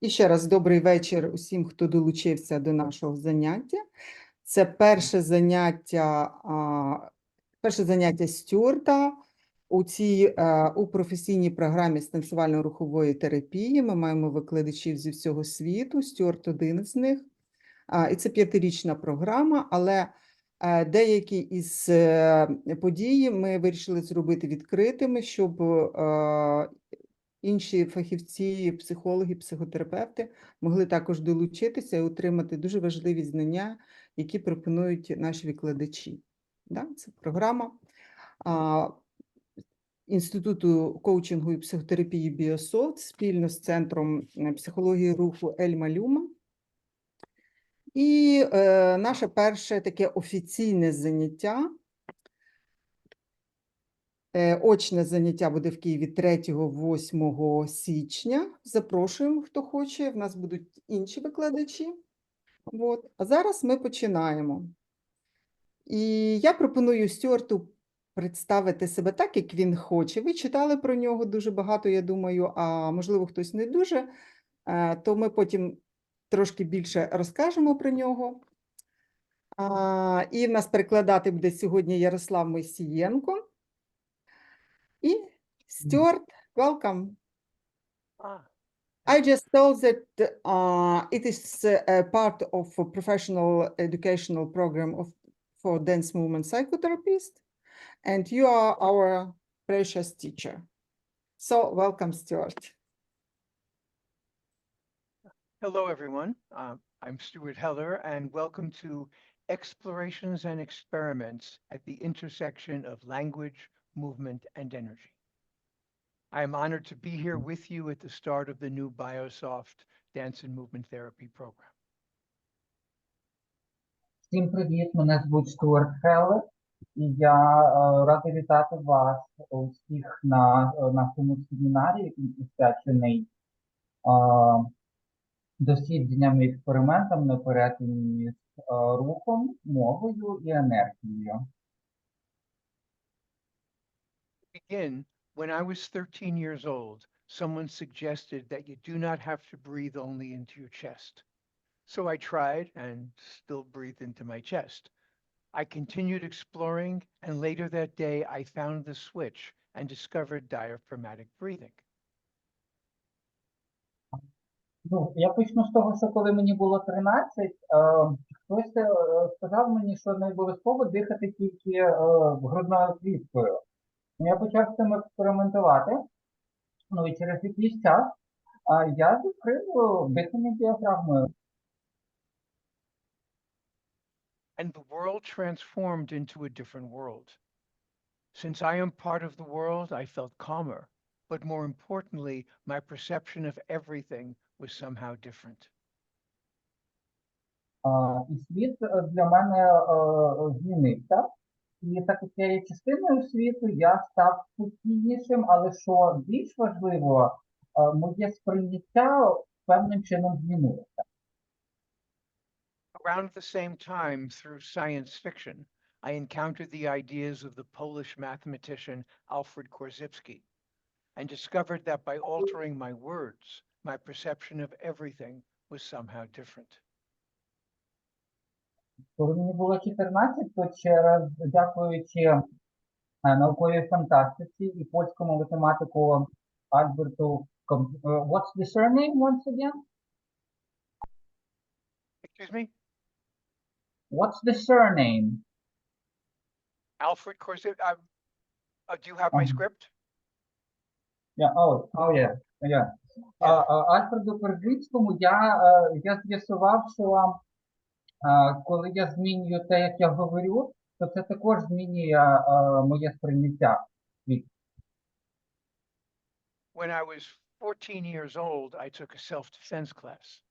І ще раз добрий вечір усім, хто долучився до нашого заняття. Це перше заняття Стюарта у професійній програмі з танцювально-рухової терапії. Ми маємо викладачів зі всього світу, Стюарт один з них. І це 5-річна програма, але деякі із подій ми вирішили зробити відкритими, щоб інші фахівці, психологи, психотерапевти могли також долучитися і отримати дуже важливі знання, які пропонують наші викладачі. Це програма Інституту коучингу і психотерапії «Біософт» спільно з Центром психології руху Ельма-Люма. І наше перше таке офіційне заняття. Очне заняття буде в Києві 3-8 січня. Запрошуємо, хто хоче. В нас будуть інші викладачі. А зараз ми починаємо. І я пропоную Стюарту представити себе так, як він хоче. Ви читали про нього дуже багато, я думаю, а можливо хтось не дуже. То ми потім трошки більше розкажемо про нього. І в нас перекладати буде сьогодні Ярослав Мойсієнко. І Stuart, welcome. I just told that it is a part of a professional educational program for dance movement psychotherapists, and you are our precious teacher. So welcome, Stuart. Hello, everyone. I'm Stuart Heller, and welcome to Explorations and Experiments at the Intersection of Language, Movement, and Energy. I am honored to be here with you at the start of the new BioSoft Dance and Movement Therapy program. Всім привіт, мене звуть Стюарт Хеллер, і я радий вітати вас усіх на нашому семінарі, який присвячений дослідженням і експериментам на перетині з рухом, мовою і енергією. Begin. When I was 13 years old, someone suggested that you do not have to breathe only into your chest. So I tried and still breathed into my chest. I continued exploring, and later that day I found the switch and discovered diaphragmatic breathing. Я почну з того, що коли мені було 13, хтось сказав мені, що не обов'язково дихати тільки грудною кліткою. Я почав з цим експериментувати, і через якийсь час я відкрив дихання діафрагмою. And the world transformed into a different world. Since I am part of the world, I felt calmer, but more importantly, my perception of everything was somehow different. І світ для мене змінився. І так як я є частиною світу, я став спокійнішим, але що більш важливо, моє сприйняття певним чином змінилося. Around the same time, through science fiction, I encountered the ideas of the Polish mathematician Alfred Korzybski, and discovered that by altering my words, my perception of everything was somehow different. Коли мені було 14, то дякуючи науковій фантастиці і польському математику Альберту, what's the surname once again? Excuse me? What's the surname? Alfred Korzybski. Do you have my script? Yeah. Yeah. Альфреду Корзинському я з'ясував, що коли я змінюю те, як я говорю, то це також змінює моє сприйняття. When I was 14 years old, I took a self-defense class.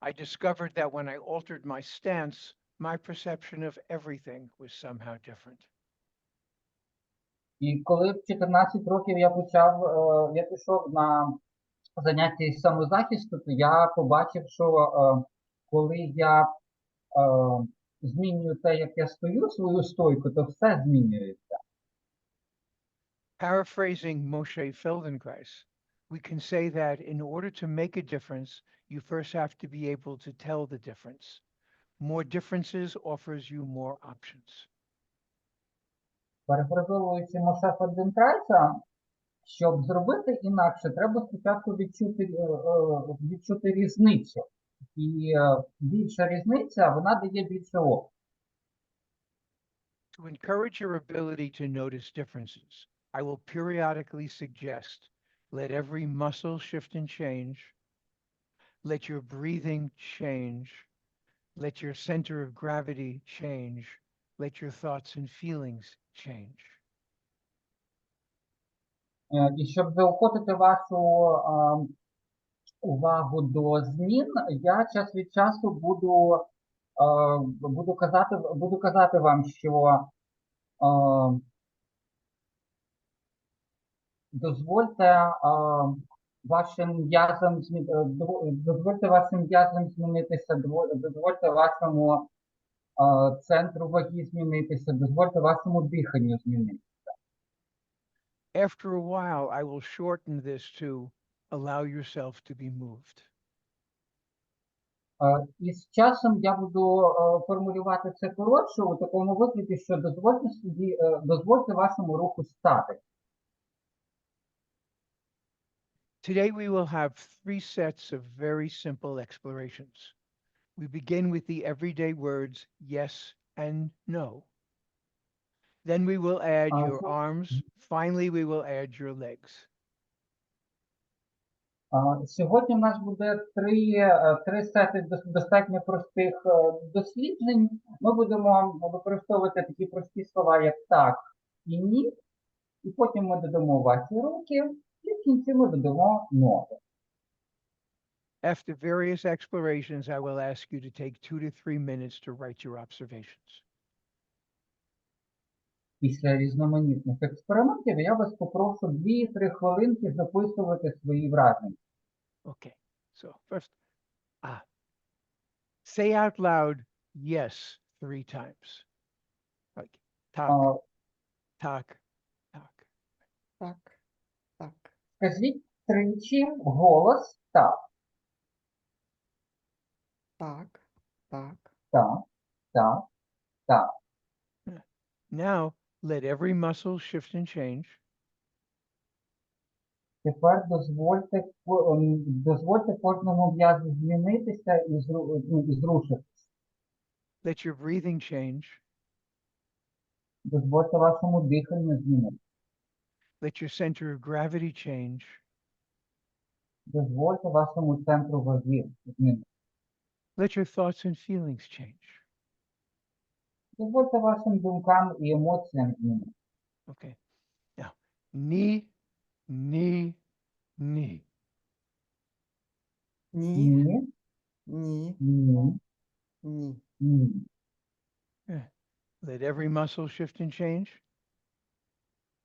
I discovered that when I altered my stance, my perception of everything was somehow different. І коли в 14 років я пішов на заняття із самозахисту, то я побачив, що коли я змінюю те, як я стою, свою стойку, то все змінюється. Paraphrasing Moshe Feldenkrais, we can say that in order to make a difference, you first have to be able to tell the difference. More differences offers you more options. Перефразовуючи Моше Фельденкрайса, щоб зробити інакше, треба спочатку відчути різницю. І більша різниця, вона дає більше опцій. To encourage your ability to notice differences, I will periodically suggest, let every muscle shift and change, let your breathing change, let your center of gravity change, let your thoughts and feelings change. І щоб заохотити вашу увагу до змін, я час від часу буду казати вам, що дозвольте дозвольте вашим м'язам змінитися, дозвольте вашому центру ваги змінитися, дозвольте вашому диханню змінитися. After a while, I will shorten this to allow yourself to be moved. І з часом я буду формулювати це коротше у такому вигляді, що дозвольте вашому руху стати. Today we will have 3 sets of very simple explorations. We begin with the everyday words yes and no. Then we will add your arms. Finally, we will add your legs. Сьогодні у нас буде три сети достатньо простих досліджень. Ми будемо використовувати такі прості слова, як так і ні. І потім ми додамо ваші руки, і в кінці ми додамо ноги. After various explorations, I will ask you to take 2 to 3 minutes to write your observations. Після різноманітних експериментів я вас попрошу 2-3 хвилинки записувати свої враження. Okay, so first, say out loud yes 3 times. Like talk, talk, talk. Так, так, Скажіть тричі вголос так, так, так, так, так, так. Now, let every muscle shift and change. Тепер дозвольте кожному м'язу змінитися і зрушитися. Let your breathing change. Дозвольте вашому диханню змінитися. Let your center of gravity change. Дозвольте вашому центру ваги змінитися. Let your thoughts and feelings change. Дозвольте вашим думкам і емоціям змінитися. Okay. Now, knee, knee, knee. ні, Ні, ні, ні, ні, ні. Let every muscle shift and change.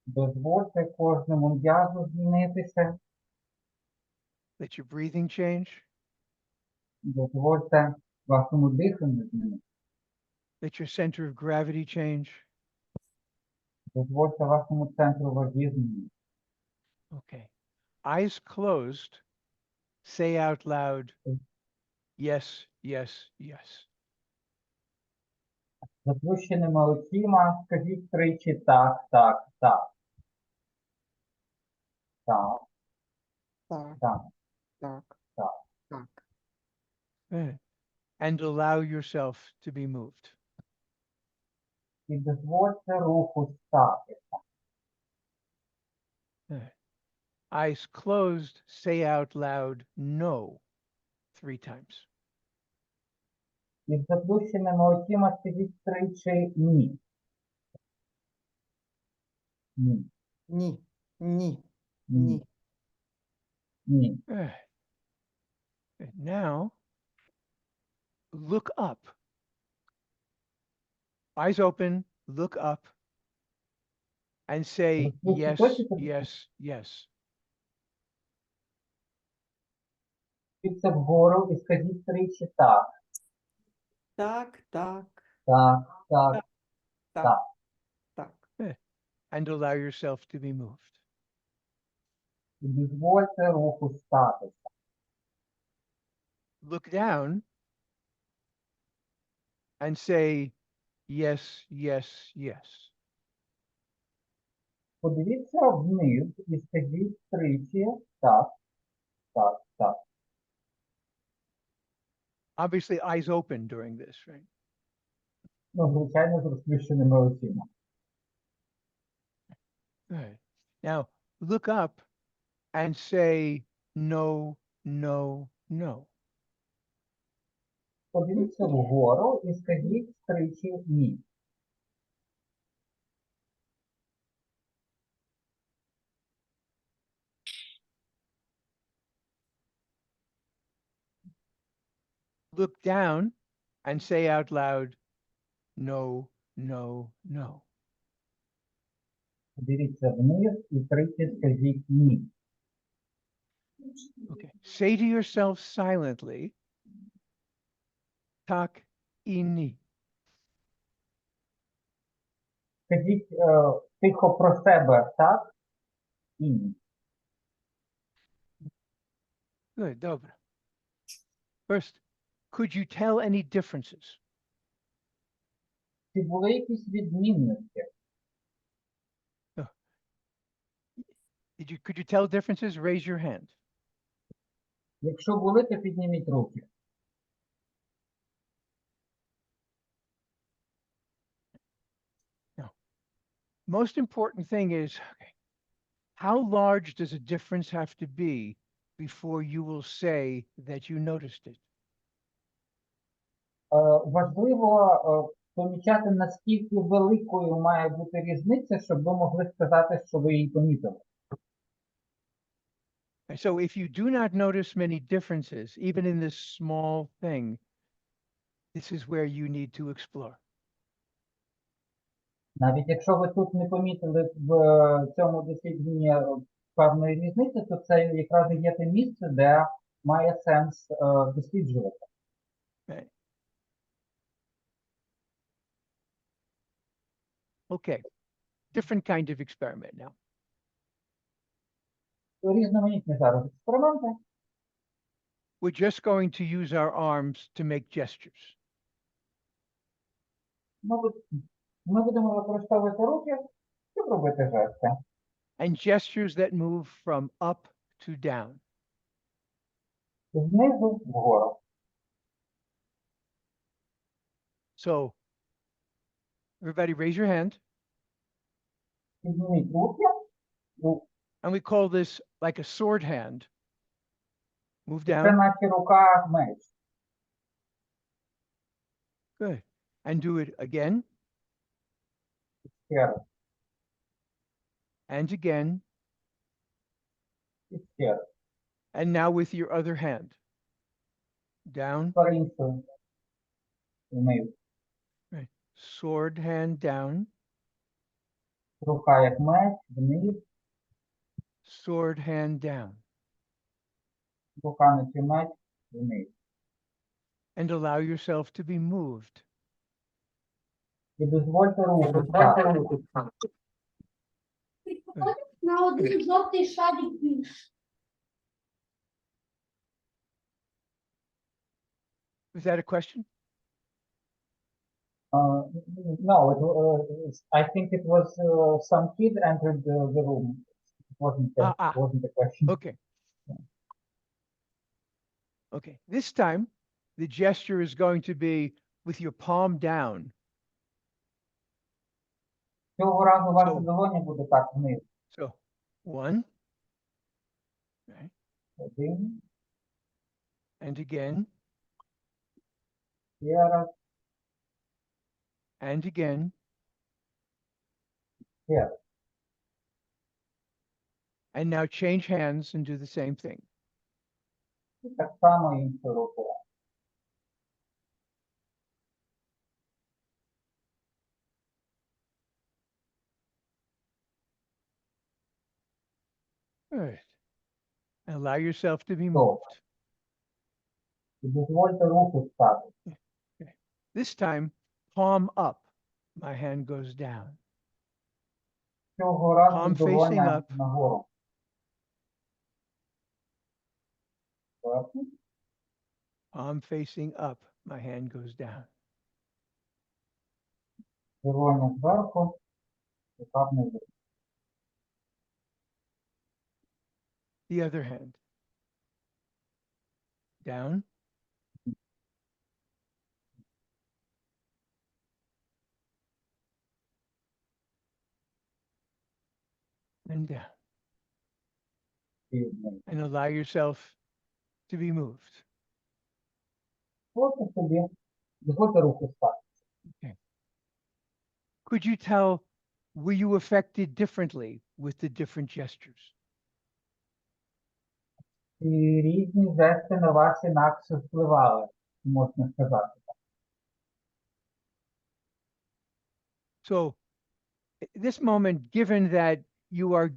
Дозвольте кожному м'язу змінитися. Let your breathing change. Дозвольте вашому диханню змінитися. Let your center of gravity change. Дозвольте вашому центру ваги змінитися. Okay. Eyes closed. Say out loud, yes, yes, yes. Заплющеними очима скажіть тричі так, так, так. Так, так, так, так, так. так. And allow yourself to be moved. І дозвольте руху стати. Eyes closed, say out loud, no, 3 times. І з заплющеними очима скажіть тричі ні. Ні, Ні, ні, ні, ні. ні. And now, look up. Eyes open, look up, and say yes, yes, yes. Підійдіть вгору і скажіть тричі так. Так, так, Так, так, так, так. And and allow yourself to be moved. І дозвольте руху статися. Look down and say, yes, yes, yes. Подивіться вниз і скажіть тричі так, так, так. Obviously, eyes open during this, right? Ну, звичайно, з розплющеними очима. Good. Now, look up and say, no, no, no. Подивіться вгору і скажіть тричі ні. Look down and say out loud, no, no, no. Подивіться вниз і тричі скажіть ні. Okay. Say to yourself silently, tak ini. Скажіть тихо про себе так і ні. Good, dobra. First, could you tell any differences? Чи були якісь відмінності? Could you tell differences? Raise your hand. Якщо були, то підніміть руки. Most important thing is, okay, how large does a difference have to be before you will say that you noticed it? Важливо помічати, наскільки великою має бути різниця, щоб ви могли сказати, що ви її помітили. And so if you do not notice many differences, even in this small thing, this is where you need to explore. Навіть якщо ви тут не помітили в цьому дослідженні певної різниці, то це якраз і є те місце, де має сенс досліджувати. Right. Okay, different kind of experiment now. Різноманітні зараз експерименти. We're just going to use our arms to make gestures. Ми будемо використовувати руки, щоб робити жести. And gestures that move from up to down. Знизу вгору. So, everybody raise your hand. Підніміть руки. And we call this like a sword hand. Move Це down. наче рука меч. Good. And do it again Ще раз. and again. І ще раз. And now with your other hand. Down. По-іншому. Вниз. Right. Sword hand down. Рука як меч. Вниз. Sword hand down. Рука наче меч. Вниз. And allow yourself to be moved. І дозвольте руку стати. На один жовтий шарик більше. Was that a question? No, I think it was some kid entered the room. It wasn't a question. Okay. Okay. This time, the gesture is going to be with your palm down. Цього разу ваша долоня буде так вниз. So, 1. Right. Один. And again. Ще раз. And again. Ще раз. And now change hands and do the same thing. І так само іншу руку. Good. And allow yourself to be Добре. moved. І дозвольте руку стати. This time, palm up. My hand goes down. цього разу Palm facing долоня up. нагору. Зверху. Palm facing up, my hand goes down. Долоня зверху, рука внизу. The other hand. Down. And down. І вниз. And allow yourself to be moved. Просто собі дозвольте руку стати. Could you tell, were you affected differently with the different gestures? І різні жести на вас інакше впливали, можна сказати. So this moment, given that you are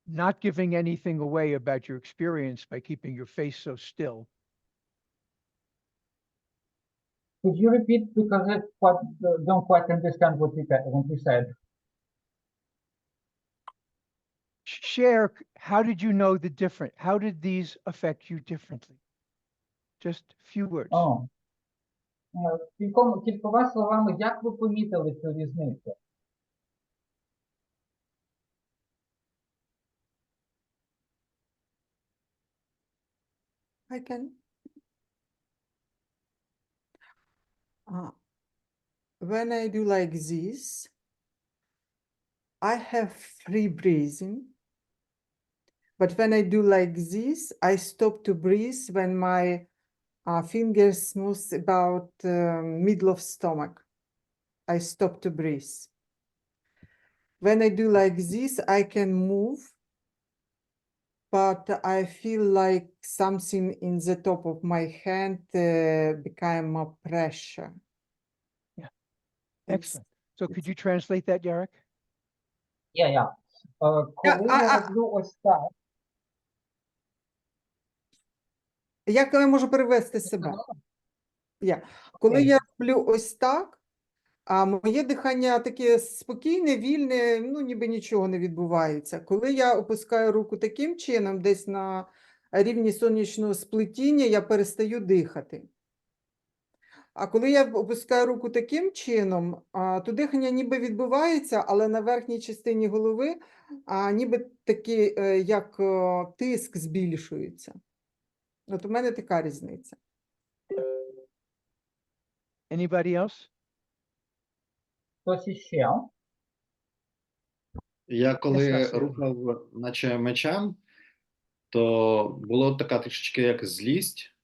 not giving anything away about your experience by keeping your face so still, Could you repeat because I don't quite understand what you said. share, how did you know the different, how did these affect you differently? Just a few words. О. Кількома словами, як ви помітили цю різницю? I can. When I do like this, I have free breathing. But when I do like this, I stop to breathe when my fingers move about middle of stomach. I stop to breathe. When I do like this, I can move, but I feel like something in the top of my hand became more pressure. Yeah. It's- Excellent. So could you translate that, Yarek? Я. Коли я роблю ось так, Як я можу перевести себе? Коли Окей. я роблю ось так, а моє дихання таке спокійне, вільне, ну ніби нічого не відбувається. Коли я опускаю руку таким чином, десь на рівні сонячного сплетіння, я перестаю дихати. А коли я опускаю руку таким чином, то дихання ніби відбувається, але на верхній частині голови ніби такий, як тиск збільшується. От у мене така різниця. Anybody else? хтось іще. Я коли Василь. рухав наче мечем, то було така трішечки як злість,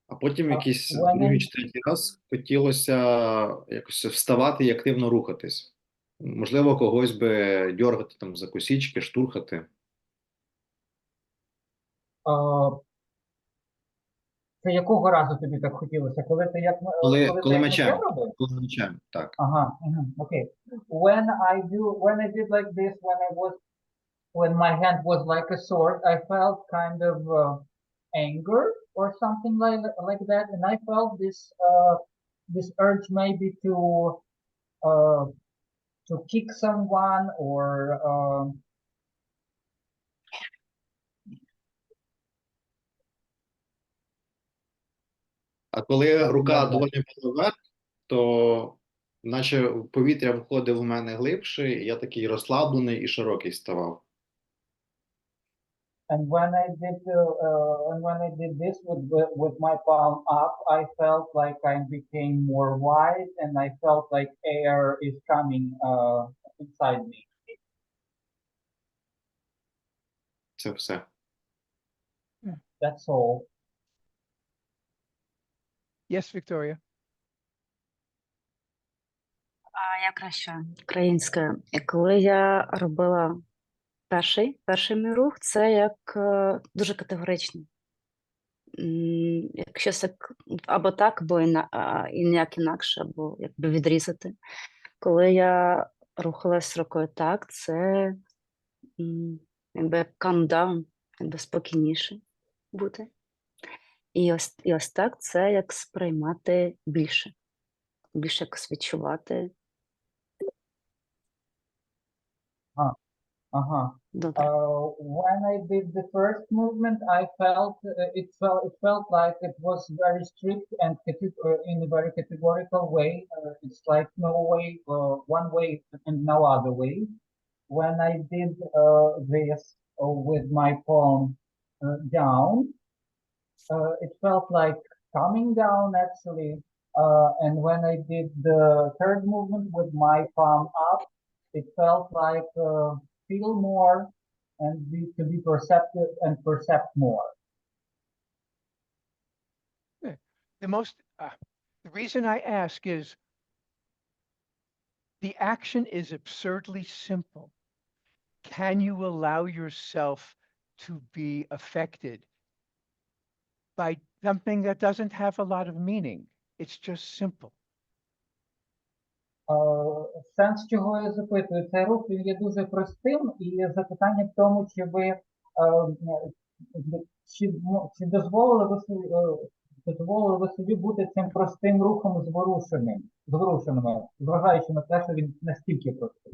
а потім якийсь when другий I- чи третій раз хотілося якось вставати і активно рухатись. Можливо, когось би дьоргати там за косічки, штурхати. Це якого разу тобі так хотілося? Коли ти як Коли як мечем. робив? Коли мечем, так. Ага, окей. When I did like this, when my hand was like a sword, I felt kind of anger or something like that, and I felt this urge maybe to kick someone or А коли рука like that. доволі була вверх, то наче повітря входить в мене глибше, і я такий розслаблений і широкий ставав. And when I did this with my palm up, I felt like I became more wide, and I felt like air is coming inside me. Це все. That's all. Yes, Victoria. Я краще українська. І коли я робила перший мій рух, це як дуже категорично. Якщо або так, або і ніяк інакше, або якби відрізати. Коли я рухалась рукою так, це якби calm down, якби спокійніше бути. І ось так це як сприймати більше якось відчувати. Ага. Добре. When I did the first movement, I felt it felt like it was very strict and in a very categorical way. It's like no way, one way and no other way. When I did this with my palm down, it felt like coming down actually. And when I did the third movement with my palm up, it felt like feel more and to be perceptive and percept more. The most, the reason I ask is the action is absurdly simple. Can you allow yourself to be affected by something that doesn't have a lot of meaning? It's just simple. Сенс, чого я запитую, цей рух він є дуже простим, і запитання в тому, чи ви чи дозволили ви собі бути цим простим рухом зворушеними, зважаючи на те, що він настільки простий.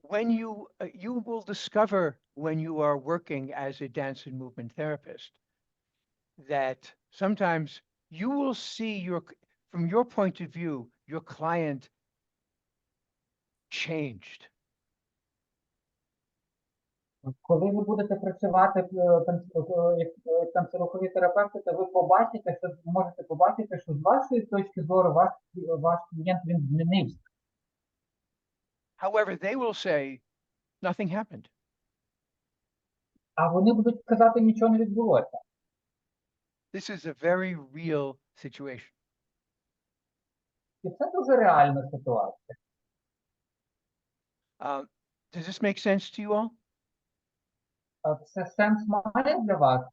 When you will discover when you are working as a dance and movement therapist that sometimes you will see from your point of view, your client changed. Коли ви будете працювати як танцерухові терапевти, то ви можете побачити, що з вашої точки зору ваш клієнт він змінився. However, they will say nothing happened. А вони будуть казати, нічого не відбулося. This is a very real situation. І це дуже реальна ситуація. Does this make sense to you all? Це сенс має для вас?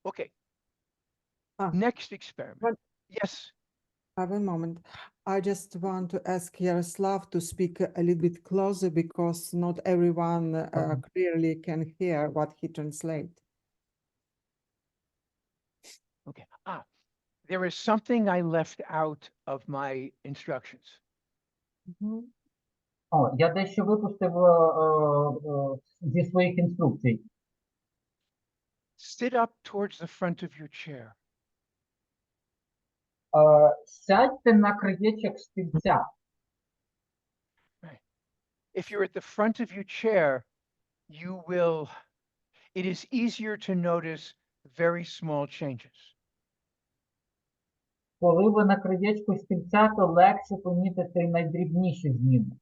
Okay. Ah. Next experiment. What- Yes. Have a moment. I just want to ask Yaroslav to speak a little bit closer because not everyone clearly can hear what he translates. Okay. There is something I left out of my instructions. Я дещо випустив зі своїх інструкцій. Sit up towards the front of your chair. Сядьте на краєчок стільця. If you're at the front of your chair, it is easier to notice very small changes. Коли ви на краєчку стільця, то легше помітити найдрібніші зміни.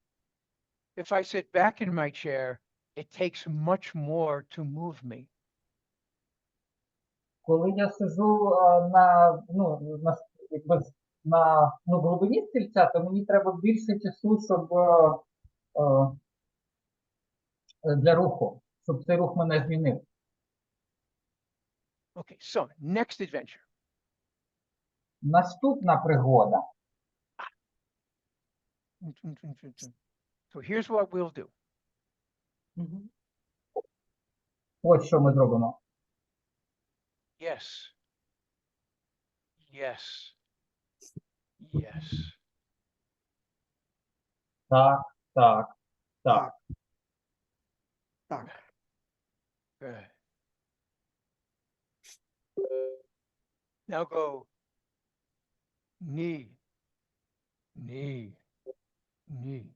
If I sit back in my chair, it takes much more to move me. Коли я сижу на глибині стільця, то мені треба більше часу, щоб для руху, щоб цей рух мене змінив. Okay, so next adventure. Наступна пригода. So here's what we'll do. Ось що ми зробимо. Yes. Yes. Yes. Так, так, так. Так. Good. Now go knee, knee, knee.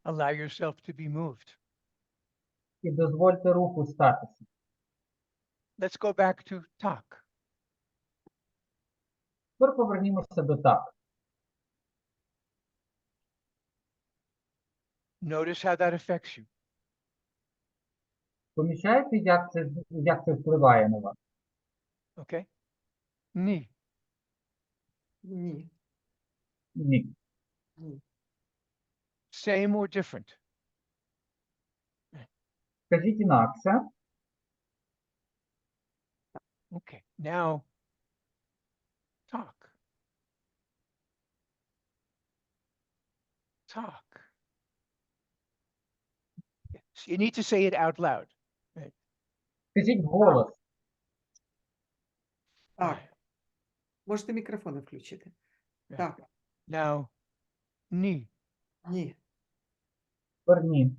Allow yourself to be moved. І дозвольте руху статися. Let's go back to talk. Тепер повернімося до так. Notice how that affects you. Помічаєте, як це впливає на вас? Okay? Knee. Ні. Ні. Same or different? Скажіть інакше. Okay. Now talk. Talk. Yes, you need to say it out loud. Right? Скажіть голос. Так, можете мікрофони включити. Yeah. Так, Now, knee, ні, Верні.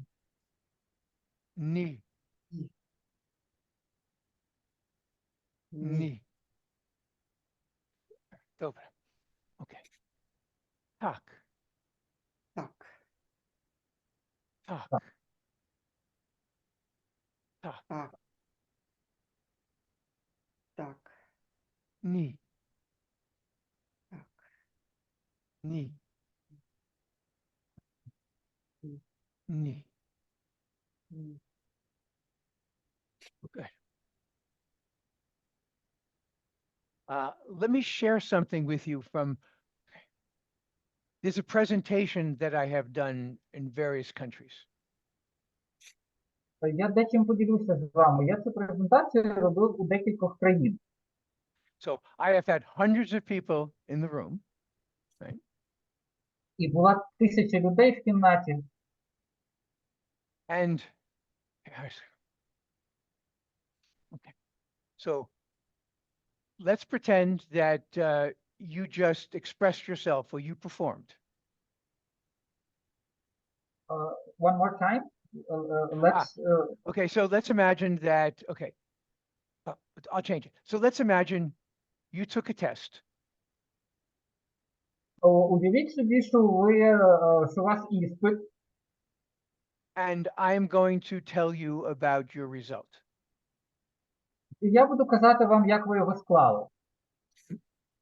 knee, ні, ні, knee. Добре. Okay. Так, так, так, Так. так, так, так, knee, так, knee, ні, knee. ні. Good. Let me share something with you from, there's a presentation that I have done in various countries. Я дечим поділюся з вами. Я цю презентацію робив у декількох країн. So I have had hundreds of people in the room, І була 1000 людей в кімнаті. and okay. So let's pretend that you just expressed yourself or you performed. One more time. Let's Okay, so let's imagine that, okay, I'll change it. So let's imagine you took a test уявіть собі, що що у вас іспит, and I'm going to tell you about your result. і я буду казати вам, як ви його склали.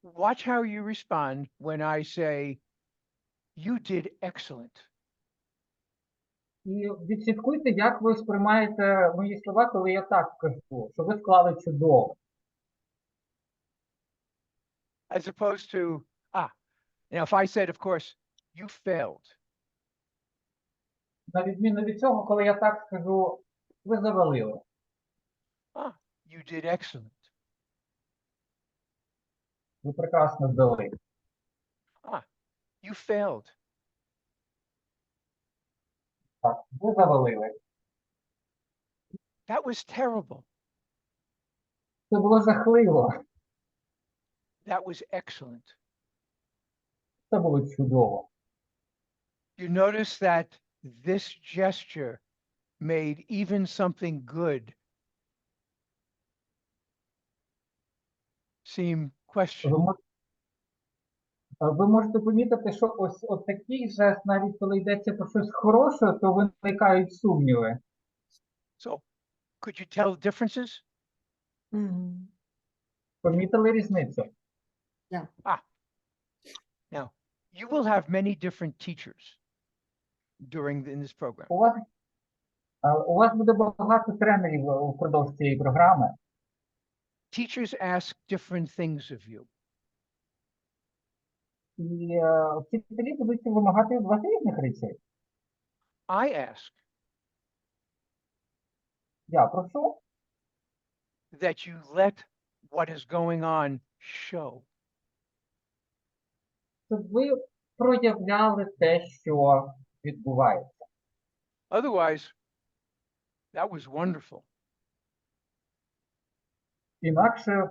Watch how you respond when I say, you did excellent. І відслідкуйте, як ви сприймаєте мої слова, коли я так кажу, що ви склали чудово. As opposed to, now if I said, of course, you failed. На відміну від цього, коли я так скажу, ви завалили. You did excellent. Ви прекрасно здали. You failed. Так, ви завалили. That was terrible. Це було жахливо. That was excellent. Це було чудово. You notice that this gesture made even something good seem Ви, questionable. мож- ви можете помітити, що ось от такий жест, навіть коли йдеться про щось хороше, то виникають сумніви. So could you tell differences? Мгм. Помітили різницю? Now, you will have many different teachers in this program. У вас буде багато тренерів упродовж цієї програми. Teachers ask different things of you. І вчителі будуть вимагати від вас різних речей. I ask Я прошу, that you let what is going on show. щоб ви проявляли те, що відбувається. Otherwise, that was wonderful. Інакше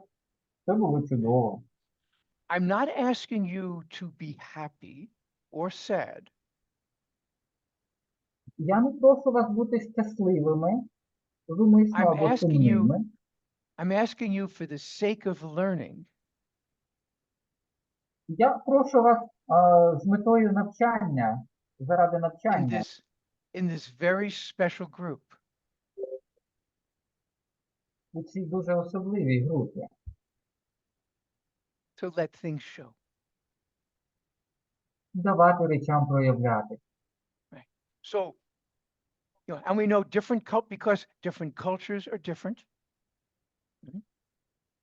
це було чудово. I'm not asking you to be happy or sad. Я не прошу вас бути щасливими, вимисно I'm або asking сумними. I'm asking you for the sake of learning Я прошу вас з метою навчання, заради in навчання, this very special group. у цій дуже особливій групі. To let things show. Давати речам проявляти. So, and we know because different cultures are different.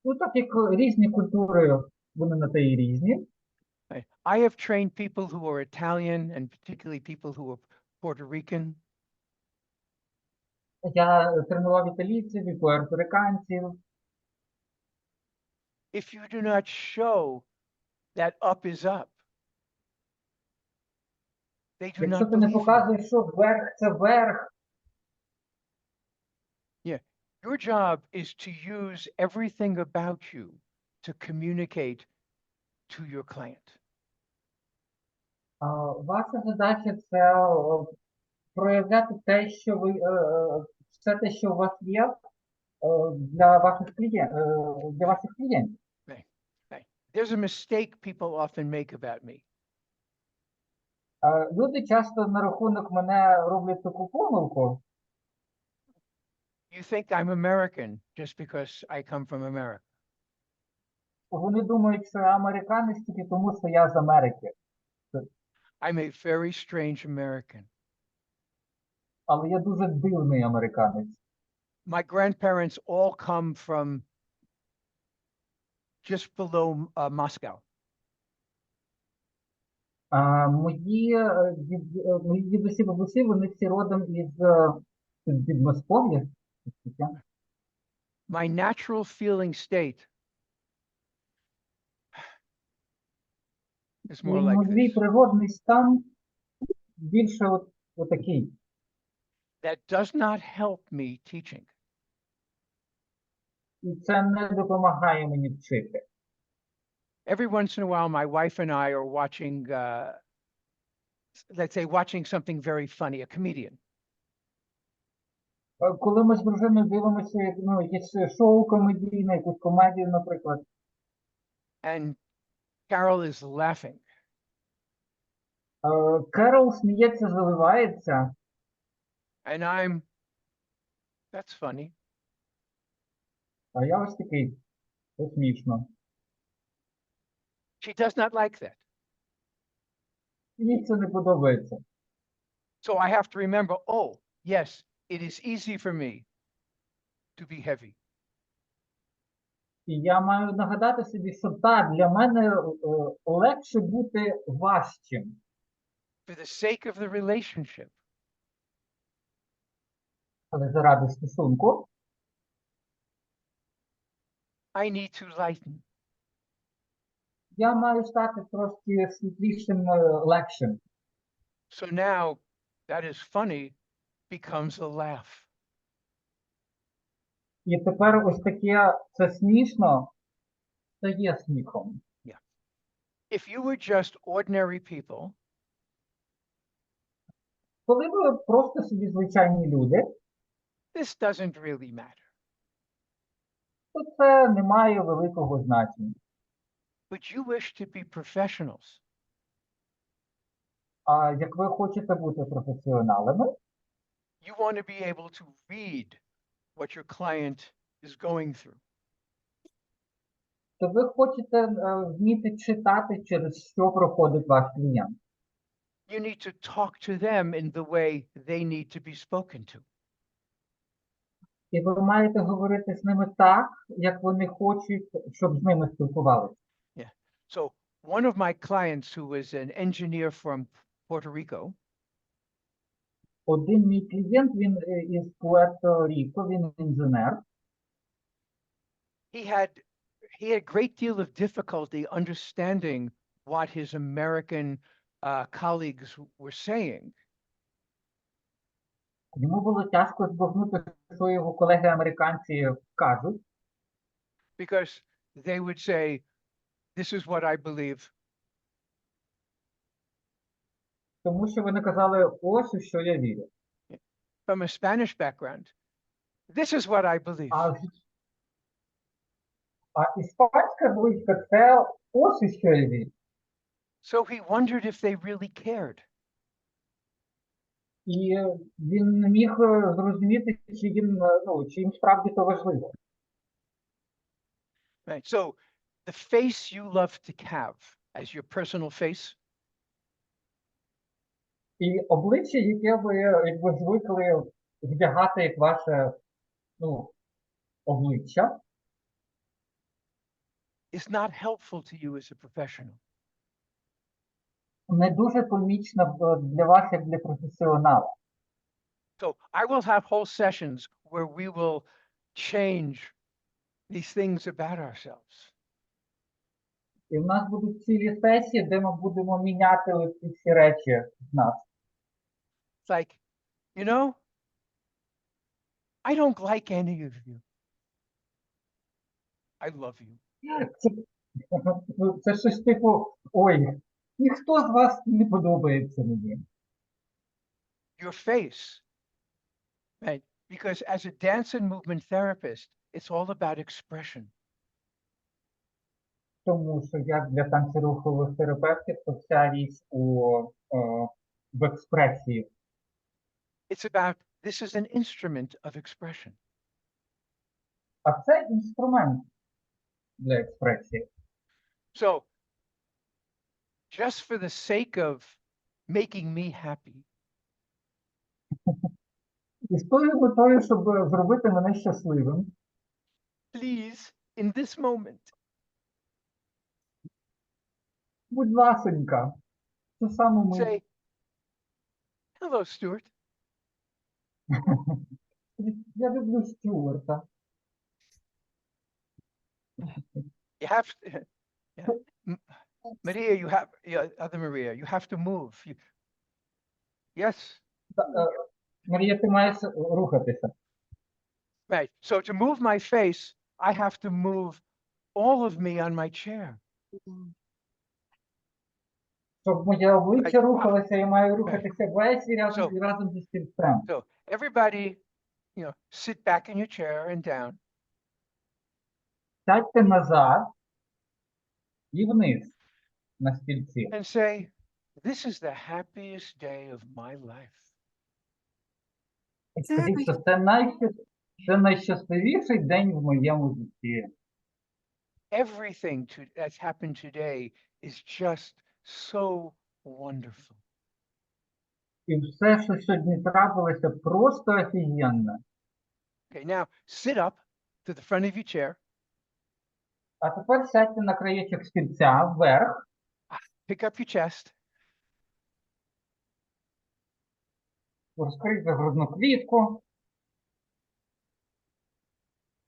Ну, так як різні культури, вони на те і різні. Right? I have trained people who are Italian and particularly people who are Puerto Rican. Я тренував італійців і пуерториканців. If you do not show that up is up, they do Якщо not ти не believe you. показуєш, що вверх – це вверх, Your job is to use everything about you to communicate to your client. Ваша задача це проявляти те, що ви, все те, що у вас є, для ваших клієнтів. Right, right. There's a mistake people often make about me. Люди часто на рахунок мене роблять таку помилку. You think I'm American just because I come from America. Вони думають, що я американець тільки тому, що я з Америки. I'm a very strange American. Але я дуже дивний американець. My grandparents all come from just below Moscow. Мої дідусі бабусі, вони всі родом із Підмосков'я. My natural feeling state is І more like мій this. природний стан більше отакий. That does not help me teaching. І це не допомагає мені вчити. Every once in a while, my wife and I are watching, let's say, watching something very funny, a comedian. Коли ми з дружиною дивимося, якесь шоу комедійне, якусь комедію, наприклад, And Carol is laughing. Керол сміється, заливається, And that's funny. а я ось такий, це смішно. She does not like that. Їй це не подобається. So I have to remember, oh, yes, it is easy for me to be heavy. І я маю нагадати собі, що так, для мене легше бути важчим. For the sake of the relationship, Але заради стосунку I need to lighten. я маю стати трошки світлішим, легшим. So now that is funny becomes a laugh. І тепер ось таке, це смішно, стає сміхом. If you were just ordinary people, Коли ви просто собі звичайні люди, this doesn't really matter. то це не має великого значення. But you wish to be professionals. А як ви хочете бути професіоналами, You want to be able to read what your client is going through. то ви хочете вміти читати, через що проходить ваш клієнт. You need to talk to them in the way they need to be spoken to. І ви маєте говорити з ними так, як вони хочуть, щоб з ними спілкувалися. So one of my clients who was an engineer from Puerto Rico, Один мій клієнт, він із Пуерто-Ріко, він інженер. he had a great deal of difficulty understanding what his American colleagues were saying. Йому було тяжко збагнути, що його колеги-американці кажуть, Because they would say, this is what I believe. тому що вони казали, ось у що я вірю. From a Spanish background, this is what I believe. А іспанська близька – це ось у що я вірю. So he wondered if they really cared. І він не міг зрозуміти, чи їм справді то важливо. Right. So the face you love to have as your personal face І обличчя, яке ви, як ви звикли вдягати як ваше, обличчя, is not helpful to you as a professional. не дуже помічно для вас, як для професіонала. So I will have whole sessions where we will change these things about ourselves. І в нас будуть цілі сесії, де ми будемо міняти ці всі речі з нас. It's like, you know, I don't like any of you. I love you. Це, це щось типу, ой, ніхто з вас не подобається мені. Your face, right? Because as a dance and movement therapist, it's all about expression. Тому що як для танцерухових терапевтів, то вся річ в експресії. It's about, this is an instrument of expression. А це інструмент для експресії. So just for the sake of making me happy, І з тою метою, щоб зробити мене щасливим, please, in this moment, будь ласенька, це саме ми. say, hello, Stuart. Я люблю Стюарта. You have to, yeah. Maria, you have, yeah, other Maria, you have to move. Yes, Марія, ти маєш рухатися. right. So to move my face, I have to move all of me on my chair. Щоб моє обличчя Right. рухалося, я маю рухатися весь і So- разом зі стільцем. So everybody, sit back in your chair and down Сядьте назад і вниз на стільці. and say, this is the happiest day of my life. І скажіть, що це найщасливіший день в моєму житті. Everything that's happened today is just so wonderful. І все, що сьогодні трапилося, просто офігенно. Okay, now sit up to the front of your chair, А тепер сядьте на краєчок стільця вверх, pick up your chest, розкрийте грудну клітку.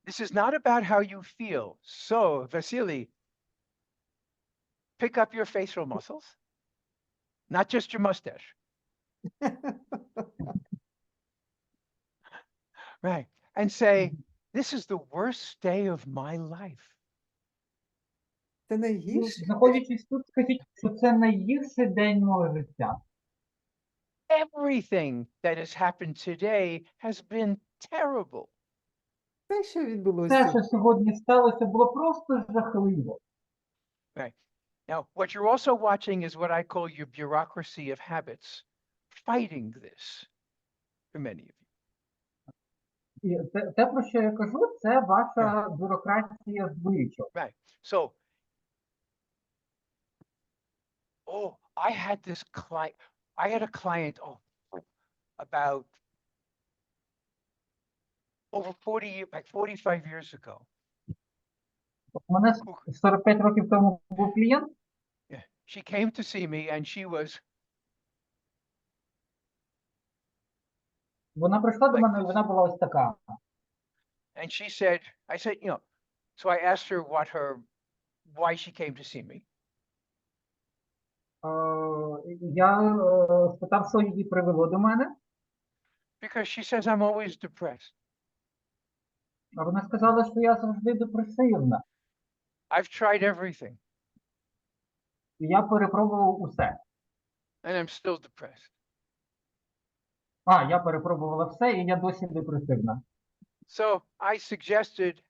This is not about how you feel. So, Vasily, pick up your facial muscles, not just your mustache. Right. And say, this is the worst day of my life. Це найгірше. Знаходячись тут, скажіть, що це найгірший день мого життя. Everything that has happened today has been terrible. Те, що Те, відбулося. що сьогодні сталося, було просто жахливо. Right. Now, what you're also watching is what I call your bureaucracy of habits, fighting this for many of you. І те, про що я кажу, це ваша бюрократія звичок. Right. So, I had this client, about over 45 years ago. У мене 45 років тому був клієнт, Yeah. She came to see me and she was вона прийшла до мене, і вона була ось така. and she said, I said, so I asked her why she came to see me. Я спитав, що її привело до мене, Because she says I'm always depressed. а вона сказала, що я завжди депресивна. I've tried everything І я перепробував усе. and I'm still depressed. Я перепробувала все, і я досі депресивна. So I suggested,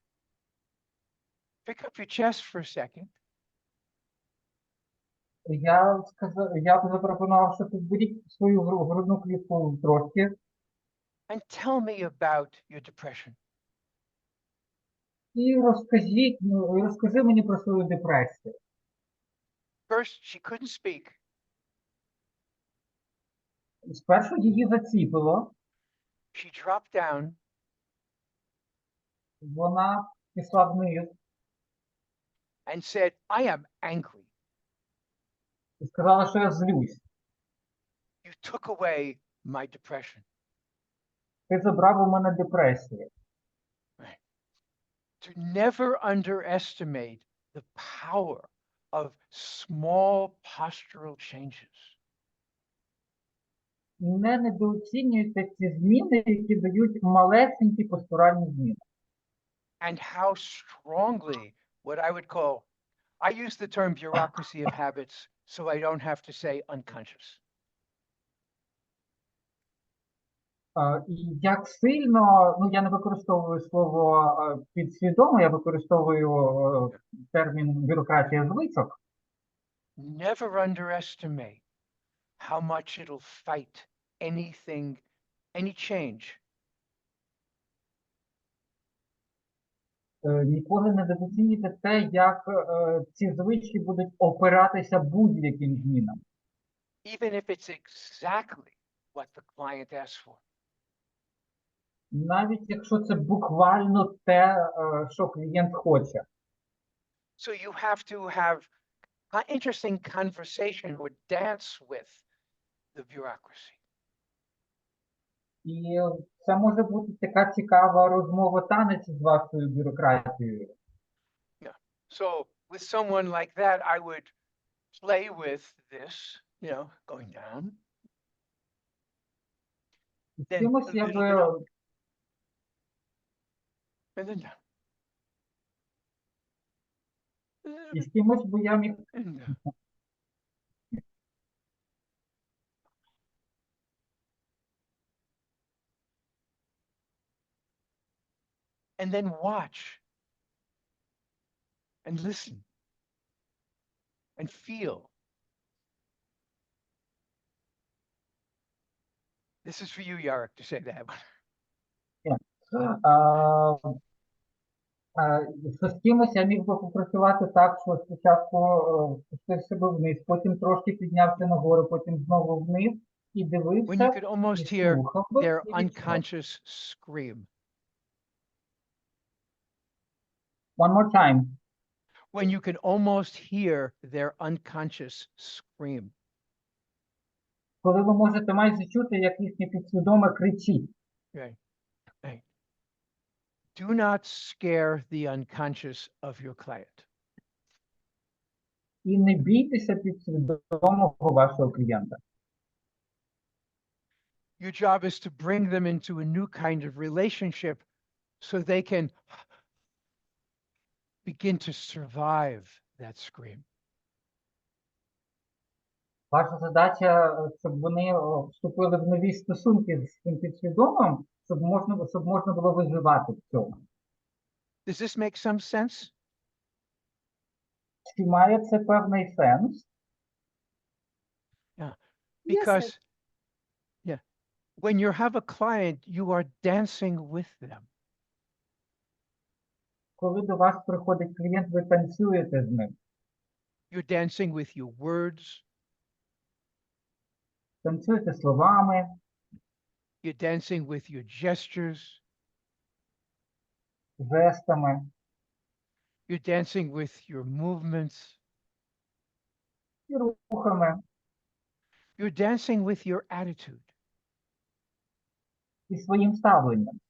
pick up your chest for a second Я запропонував, що підберіть свою грудну клітку трошки and tell me about your depression. і розкажи мені про свою депресію. First, she couldn't speak. Спершу її заціпило, She dropped down вона пішла вниз and said, I am angry. і сказала, що я злюсь. You took away my depression. Ти забрав у мене депресію. To never underestimate the power of small postural changes. не недооцінюйте ці зміни, які дають малесенькі постуральні зміни. and how strongly what I would call, I use the term bureaucracy of habits so I don't have to say unconscious. І як сильно, ну я не використовую слово підсвідомо, я використовую термін бюрократія звичок. Never underestimate how much it'll fight anything, any change. Ніколи не недооцінюйте те, як ці звички будуть опиратися будь-яким змінам. Even if it's exactly what the client asks for. Навіть якщо це буквально те, що клієнт хоче. So you have to have an interesting conversation or dance with the bureaucracy. І це може бути така цікава розмова, танець з вашою бюрократією. So with someone like that, I would play with this, going down. З Then кимось a я little би, bit up, and then down. A little і bit, з кимось би я міг and down. And then watch and listen and feel. This is for you, Yarek, to say that. з кимось я міг би попрацювати так, що спочатку спустився би вниз, потім трошки піднявся нагору, потім знову вниз і When you дивився, could і almost hear слухав би, their і відчував. unconscious scream. One more time. When you can almost hear their unconscious scream. Коли ви можете майже чути, як їхнє підсвідоме кричить. Right. Right. Do not scare the unconscious of your client. І не бійтеся підсвідомого вашого клієнта. Your job is to bring them into a new kind of relationship so they can begin to survive that scream. Ваша задача, щоб вони вступили в нові стосунки з цим підсвідомим, щоб можна було виживати в цьому. Does this make some sense? Чи має це певний сенс? Because, yeah, when you have a client, you are dancing with them. Коли до вас приходить клієнт, ви танцюєте з ним. You're dancing with your words. Танцюєте словами, You're dancing with your gestures. жестами, You're dancing with your movements. і рухами, You're dancing with your attitude. і своїм ставленням.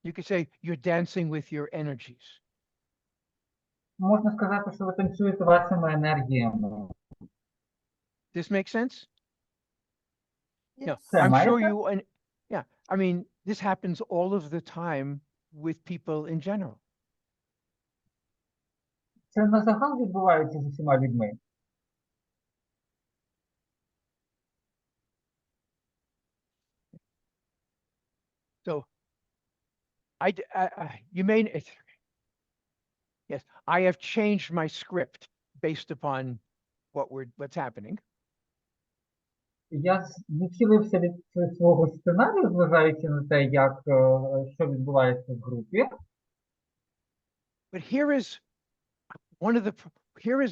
You could say you're dancing with your energies. Можна сказати, що ви танцюєте вашими енергіями. This makes sense? Yeah, Це I'm має sure сенс? you, and yeah, I mean, this happens all of the time with people in general. Це на загал відбувається з усіма людьми. So you may, yes, I have changed my script based upon what's happening. Я відхилився від свого сценарію, зважаючи на те, що відбувається в групі. But here is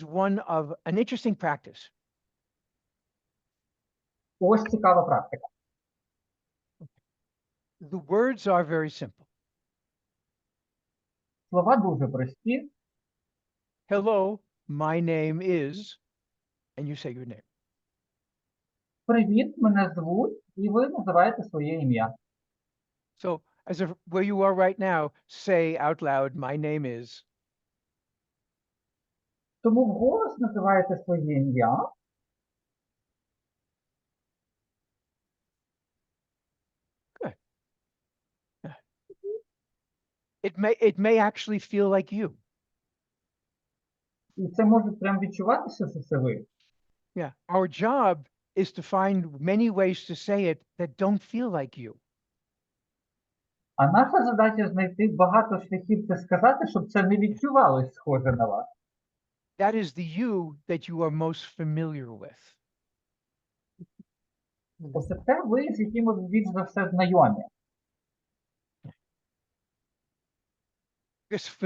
one of an interesting practice. Ось цікава практика. The words are very simple. Слова дуже прості. Hello, my name is, and you say your name. Привіт, мене звуть, і ви називаєте своє ім'я. So where you are right now, say out loud, my name is. Тому вголос називаєте своє ім'я. It may actually feel like you. І це може прям відчувати, що це ви. Yeah. Our job is to find many ways to say it that don't feel like you. А наша задача знайти багато шляхів це сказати, щоб це не відчувалось схоже на вас. That is the you that you are most familiar with. Оце те ви, з яким ви більш за все знайомі. Because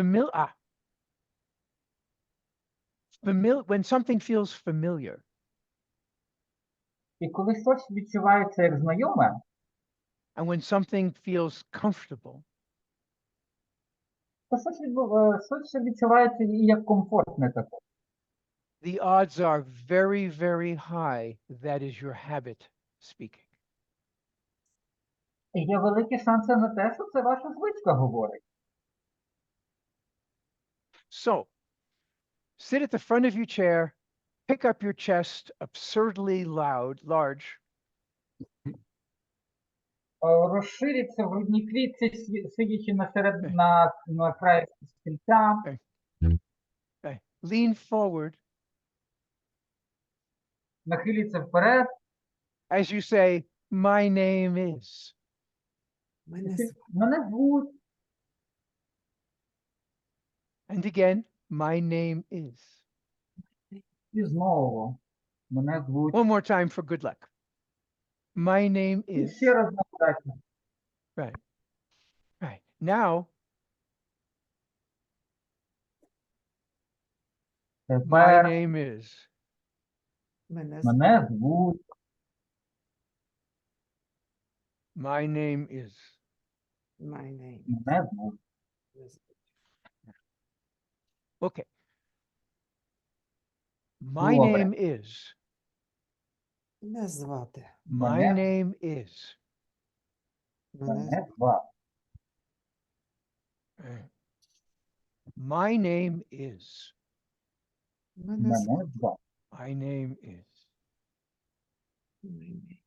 when something feels familiar, І коли щось відчувається як знайоме, and when something feels comfortable, то щось ще відчувається і як комфортне таке. the odds are very, very high that is your habit speaking. І є великі шанси на те, що це ваша звичка говорить. So, sit at the front of your chair, pick up your chest absurdly large, Розшириться в грудній клітці, сидячи на краї стільця. okay, lean forward Нахиліться вперед. as you say, my name is. Мене звуть. And again, my name is. І знову. Мене звуть. One more time for good luck. My name І is. ще раз на удачу. Right. Right. Now, my Тепер name is. мене звуть. My name is. Мене звуть. Okay. My Добре. name is. Мене звати. My Мене- name is. Мене звати. Right. My name is. Мене Мене звати. звати. My name is.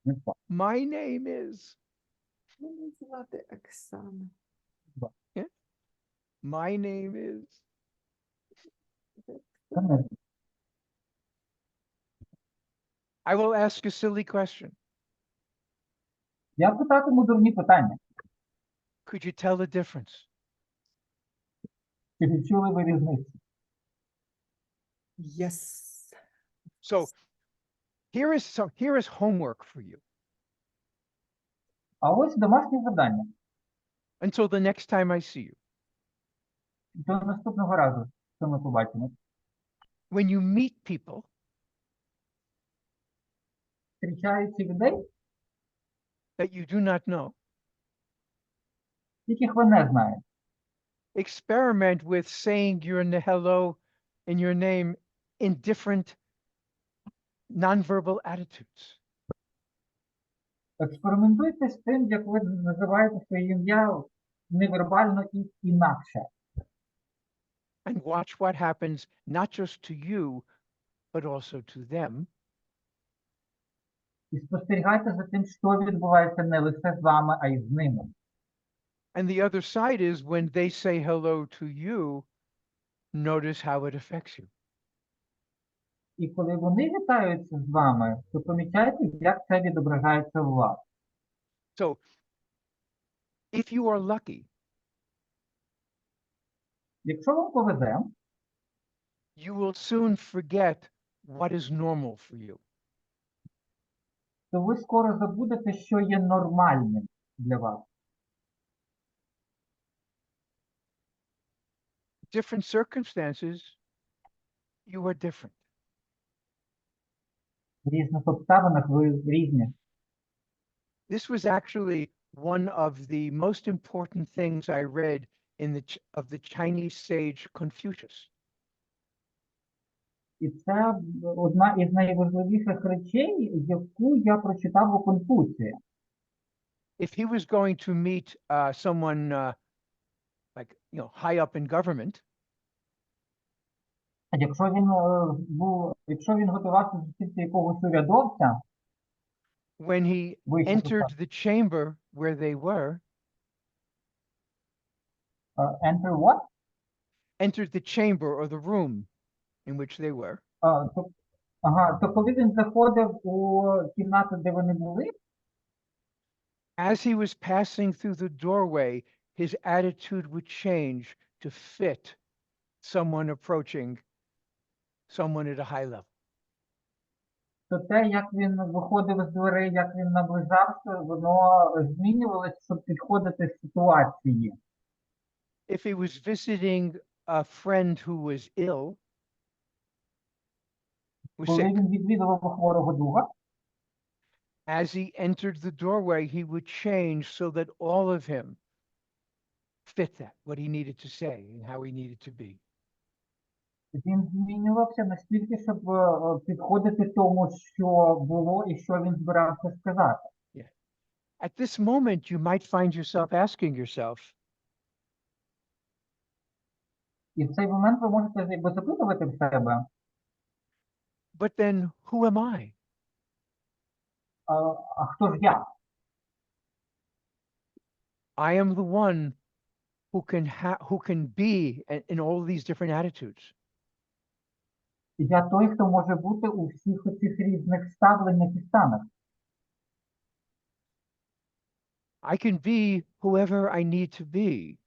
Не звати. My name is. Мене звати Оксана. My name is. Це не звати. I will ask a silly question. Я питатиму дурні питання. Could you tell the difference? Чи відчули ви різницю? Yes. So here is homework for you. А ось домашнє завдання. Until the next time I see you. До наступного разу, що ми побачимо. When you meet people, Зустрічаючи людей, that you do not know, яких ви не знаєте. experiment with saying your hello and your name in different nonverbal attitudes. Експериментуйте з тим, як ви називаєте своє ім'я невербально і інакше. And watch what happens not just to you, but also to them. І спостерігайте за тим, що відбувається не лише з вами, а й з ними. And the other side is when they say hello to you, notice how it affects you. І коли вони вітаються з вами, то помічайте, як це відображається у вас. So if you are lucky, Якщо вам повезе, you will soon forget what is normal for you. то ви скоро забудете, що є нормальним для вас. Different circumstances, you are different. В різних обставинах ви різні. This was actually one of the most important things I read in of the Chinese sage Confucius. І це одна із найважливіших речей, яку я прочитав у Конфуція. If he was going to meet someone like high up in government, Якщо він готувався зустріти якогось урядовця, when he вище entered the chamber where they were, Enter what? Entered the chamber or the room in which they were. То коли він заходив у кімнату, де вони були, As he was passing through the doorway, his attitude would change to fit someone approaching someone at a high level. то те, як він виходив з дверей, як він наближався, воно змінювалося, щоб підходити з ситуації. If he was visiting a friend who was ill, was Коли sick, він відвідував хворого друга, as he entered the doorway, he would change so that all of him fit that, what he needed to say and how he needed to be. він змінювався настільки, щоб підходити тому, що було і що він збирався сказати. At this moment, you might find yourself asking yourself, І в цей момент ви можете якби запитувати в себе, but then who am I? а хто ж я? I am the one who can be in all these different attitudes. Я той, хто може бути у всіх цих різних ставленнях і станах. I can be whoever I need to be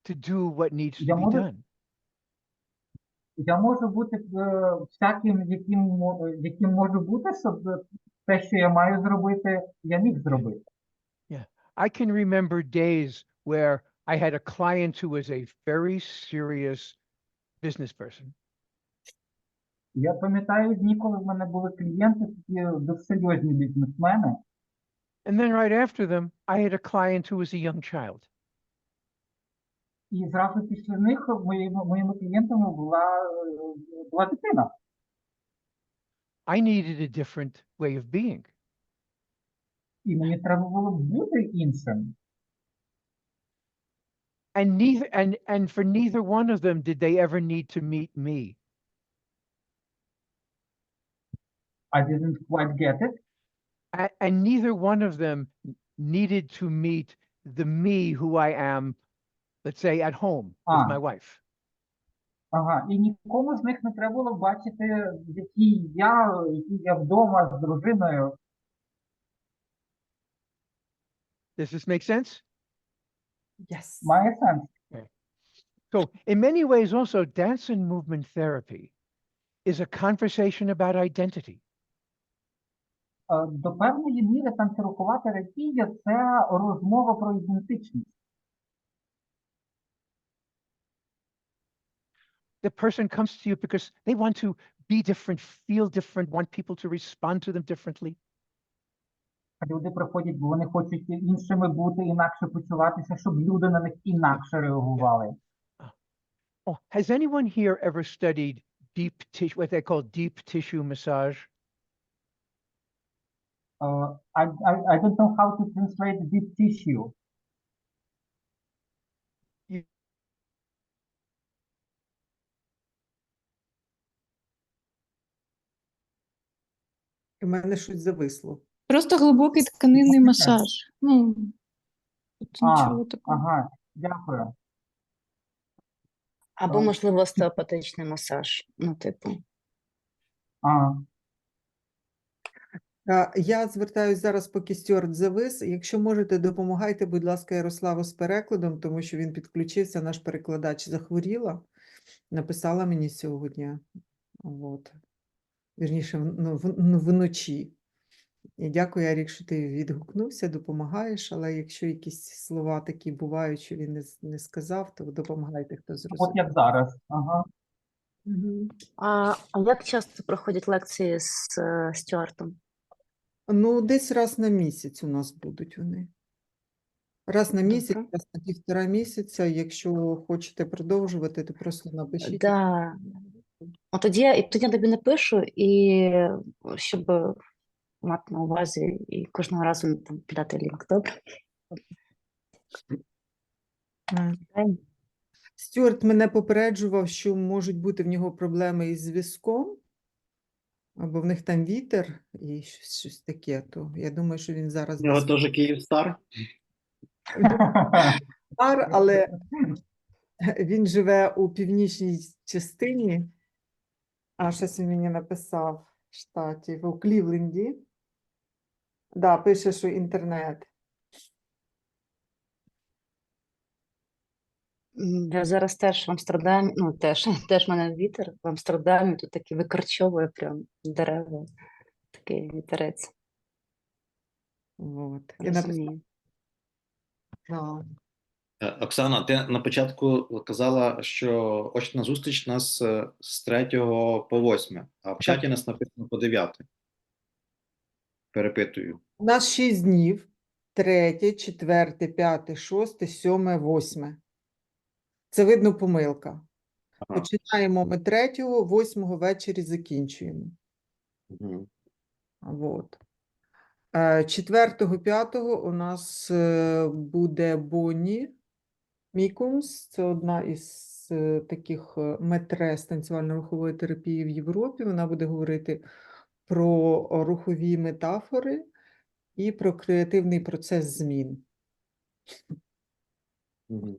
to do what needs to be done. Я можу бути всяким, яким можу бути, щоб те, що я маю зробити, я міг зробити. I can remember days where I had a client who was a very serious business person. Я пам'ятаю дні, коли в мене були клієнти, такі дуже серйозні бізнесмени. And then right after them, I had a client who was a young child. І зразу після них моїми клієнтами була дитина. I needed a different way of being. І мені треба було бути іншим. And for neither one of them did they ever need to meet me. I didn't quite get it. And neither one of them needed to meet the me who I am, let's say, at home with my wife. Ага, і нікому з них не треба було бачити, який я вдома з дружиною. Does this make sense? Yes. Має сенс. So in many ways also, dance and movement therapy is a conversation about identity. До певної міри танцерухова терапія – це розмова про ідентичність. The person comes to you because they want to be different, feel different, want people to respond to them differently. Люди приходять, бо вони хочуть іншими бути, інакше почуватися, щоб люди на них інакше реагували. Oh, has anyone here ever studied deep tissue, what they call deep tissue massage? I don't know how to translate deep tissue. У мене щось зависло. Просто глибокий тканинний масаж. Ну, тут нічого такого. Ага, дякую. Або, можливо, остеопатичний масаж. Ну, типу. Я звертаюсь зараз, поки Стюарт завис. Якщо можете, допомагайте, будь ласка, Ярославу з перекладом, тому що він підключився, наш перекладач захворіла, написала мені сьогодні, от. Вірніше, вночі. І дякую, Ярік, що ти відгукнувся, допомагаєш, але якщо якісь слова такі бувають, що він не сказав, то допомагайте, хто зрозумів. От як зараз. Ага. А як часто проходять лекції з Стюартом? Ну, десь раз на місяць у нас будуть вони. Раз на місяць, Добре. раз на півтора місяця. Якщо хочете продовжувати, то просто напишіть. Да. Тоді я тобі напишу, і щоб мати на увазі і кожного разу там кидати лінк, добре? Стюарт мене попереджував, що можуть бути в нього проблеми із зв'язком, або в них там вітер і щось таке. То я думаю, що він зараз... У нього теж Київстар. Бар, але він живе у північній частині, а щось він мені написав штатів, у Клівленді. Да, пише, що інтернет. Я зараз теж в Амстердамі, ну теж в мене вітер в Амстердамі, тут такі викорчовує прям дерева, такий вітерець, От. І розумію. написав, Оксана, ти на початку казала, що очна зустріч у нас з 3 по 8, а в чаті нас написано по 9. Перепитую. у нас 6 днів. 3, 4, 5, 6, 7, 8. Це видно помилка. Ага. Починаємо ми 3, 8 ввечері закінчуємо. Мгм. Вот. 4, 5 у нас буде Бонні Мікунс. Це одна із таких метрес танцювально-рухової терапії в Європі. Вона буде говорити про рухові метафори і про креативний процес змін. Мгм.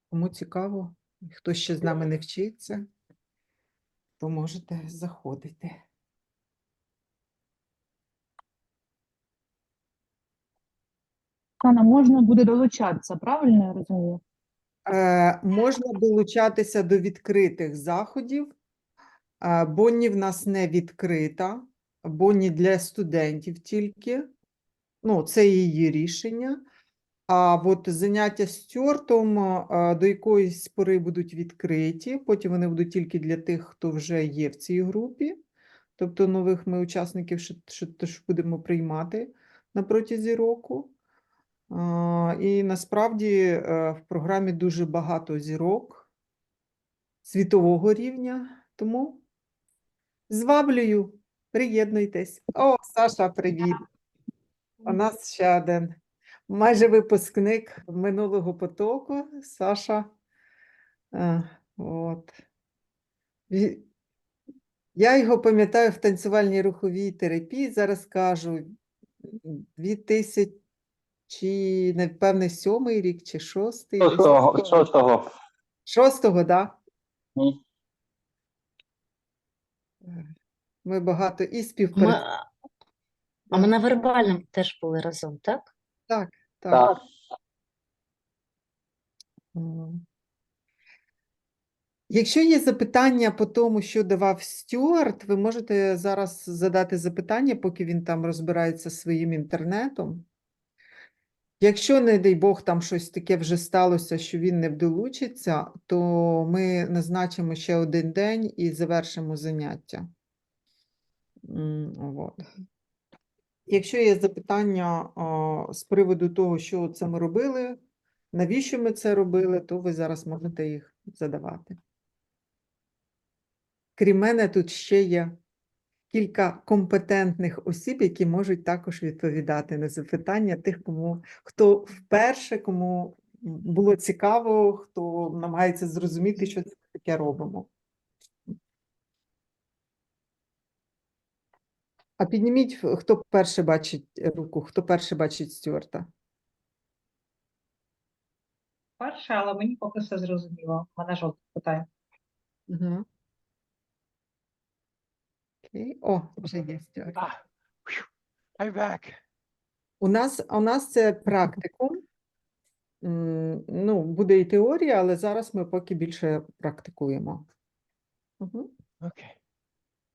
Кому цікаво, хто ще з нами не вчиться, то можете заходити. Оксана, можна буде долучатися, правильно я розумію? Можна долучатися до відкритих заходів. Бонні в нас не відкрита, Бонні для студентів тільки. Ну, це її рішення. А от заняття Стюартом до якоїсь пори будуть відкриті, потім вони будуть тільки для тих, хто вже є в цій групі. Тобто нових ми учасників ще теж будемо приймати на протязі року. І насправді в програмі дуже багато зірок світового рівня, тому зваблюю, приєднуйтесь. О, Саша, привіт! У нас ще один майже випускник минулого потоку, Саша. От. Я його пам'ятаю в танцювальній руховій терапії, зараз кажу, 2000, напевне, 7-й рік чи 6-й. Шостого. 6-го, так? Ні. Ми багато і Ми, співпрацюємо. а ми на вербальному теж були разом, так? Так, так. Так. М. Якщо є запитання по тому, що давав Стюарт, ви можете зараз задати запитання, поки він там розбирається зі своїм інтернетом. Якщо, не дай Бог, там щось таке вже сталося, що він не долучиться, то ми назначимо ще один день і завершимо заняття. От. Якщо є запитання з приводу того, що це ми робили, навіщо ми це робили, то ви зараз можете їх задавати. Крім мене, тут ще є кілька компетентних осіб, які можуть також відповідати на запитання тих, хто вперше, кому було цікаво, хто намагається зрозуміти, що це таке робимо. А підніміть, хто перше бачить руку, хто перше бачить Стюарта. Перше, але мені поки все зрозуміло. У мене жодних питань. Угу. Окей. О, вже є Стюарт. Ah, phew, I'm back. У нас це практикум. Ну, буде і теорія, але зараз ми поки більше практикуємо. Угу. Okay.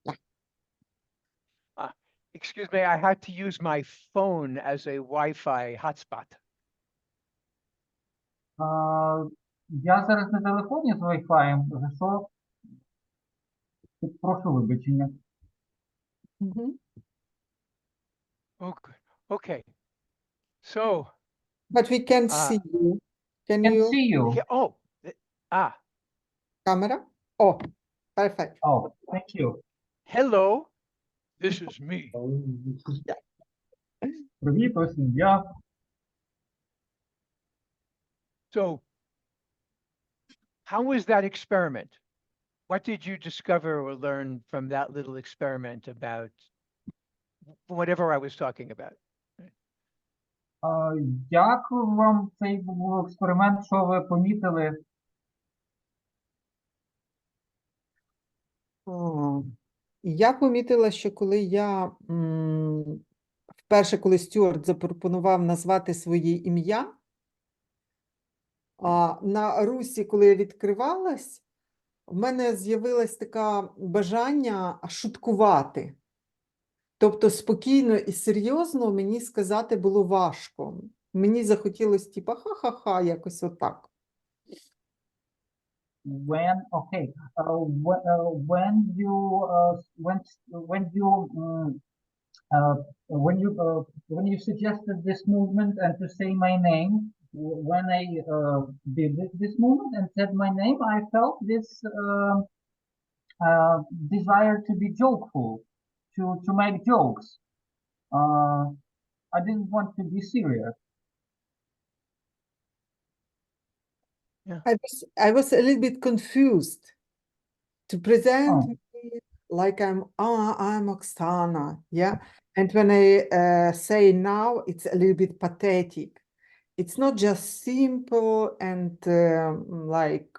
Yeah. Excuse me, I had to use my phone as a Wi-Fi hotspot. Я зараз на телефоні з Wi-Fi, за що прошу вибачення. Угу. Okay. Okay. So, But we can see you. Can Can you? see you. oh, Camera? Oh, perfect. Oh, thank you. hello. This is me. Привіт, ось я. So, how was that experiment? What did you discover or learn from that little experiment about whatever I was talking about? Дякую вам, цей був експеримент, що ви помітили. О, я помітила, що коли я вперше, коли Стюарт запропонував назвати своє ім'я, на русі, коли я відкривалась, в мене з'явилось таке бажання шуткувати. Тобто спокійно і серйозно мені сказати було важко. Мені захотілося, типа, ха-ха-ха, якось отак. When you suggested this movement and to say my name, when I did this movement and said my name, I felt this desire to be jokeful, to make jokes. I didn't want to be serious. I was a little bit confused to present Oh. me like I'm Oksana, yeah. And when I say now, it's a little bit pathetic. It's not just simple and like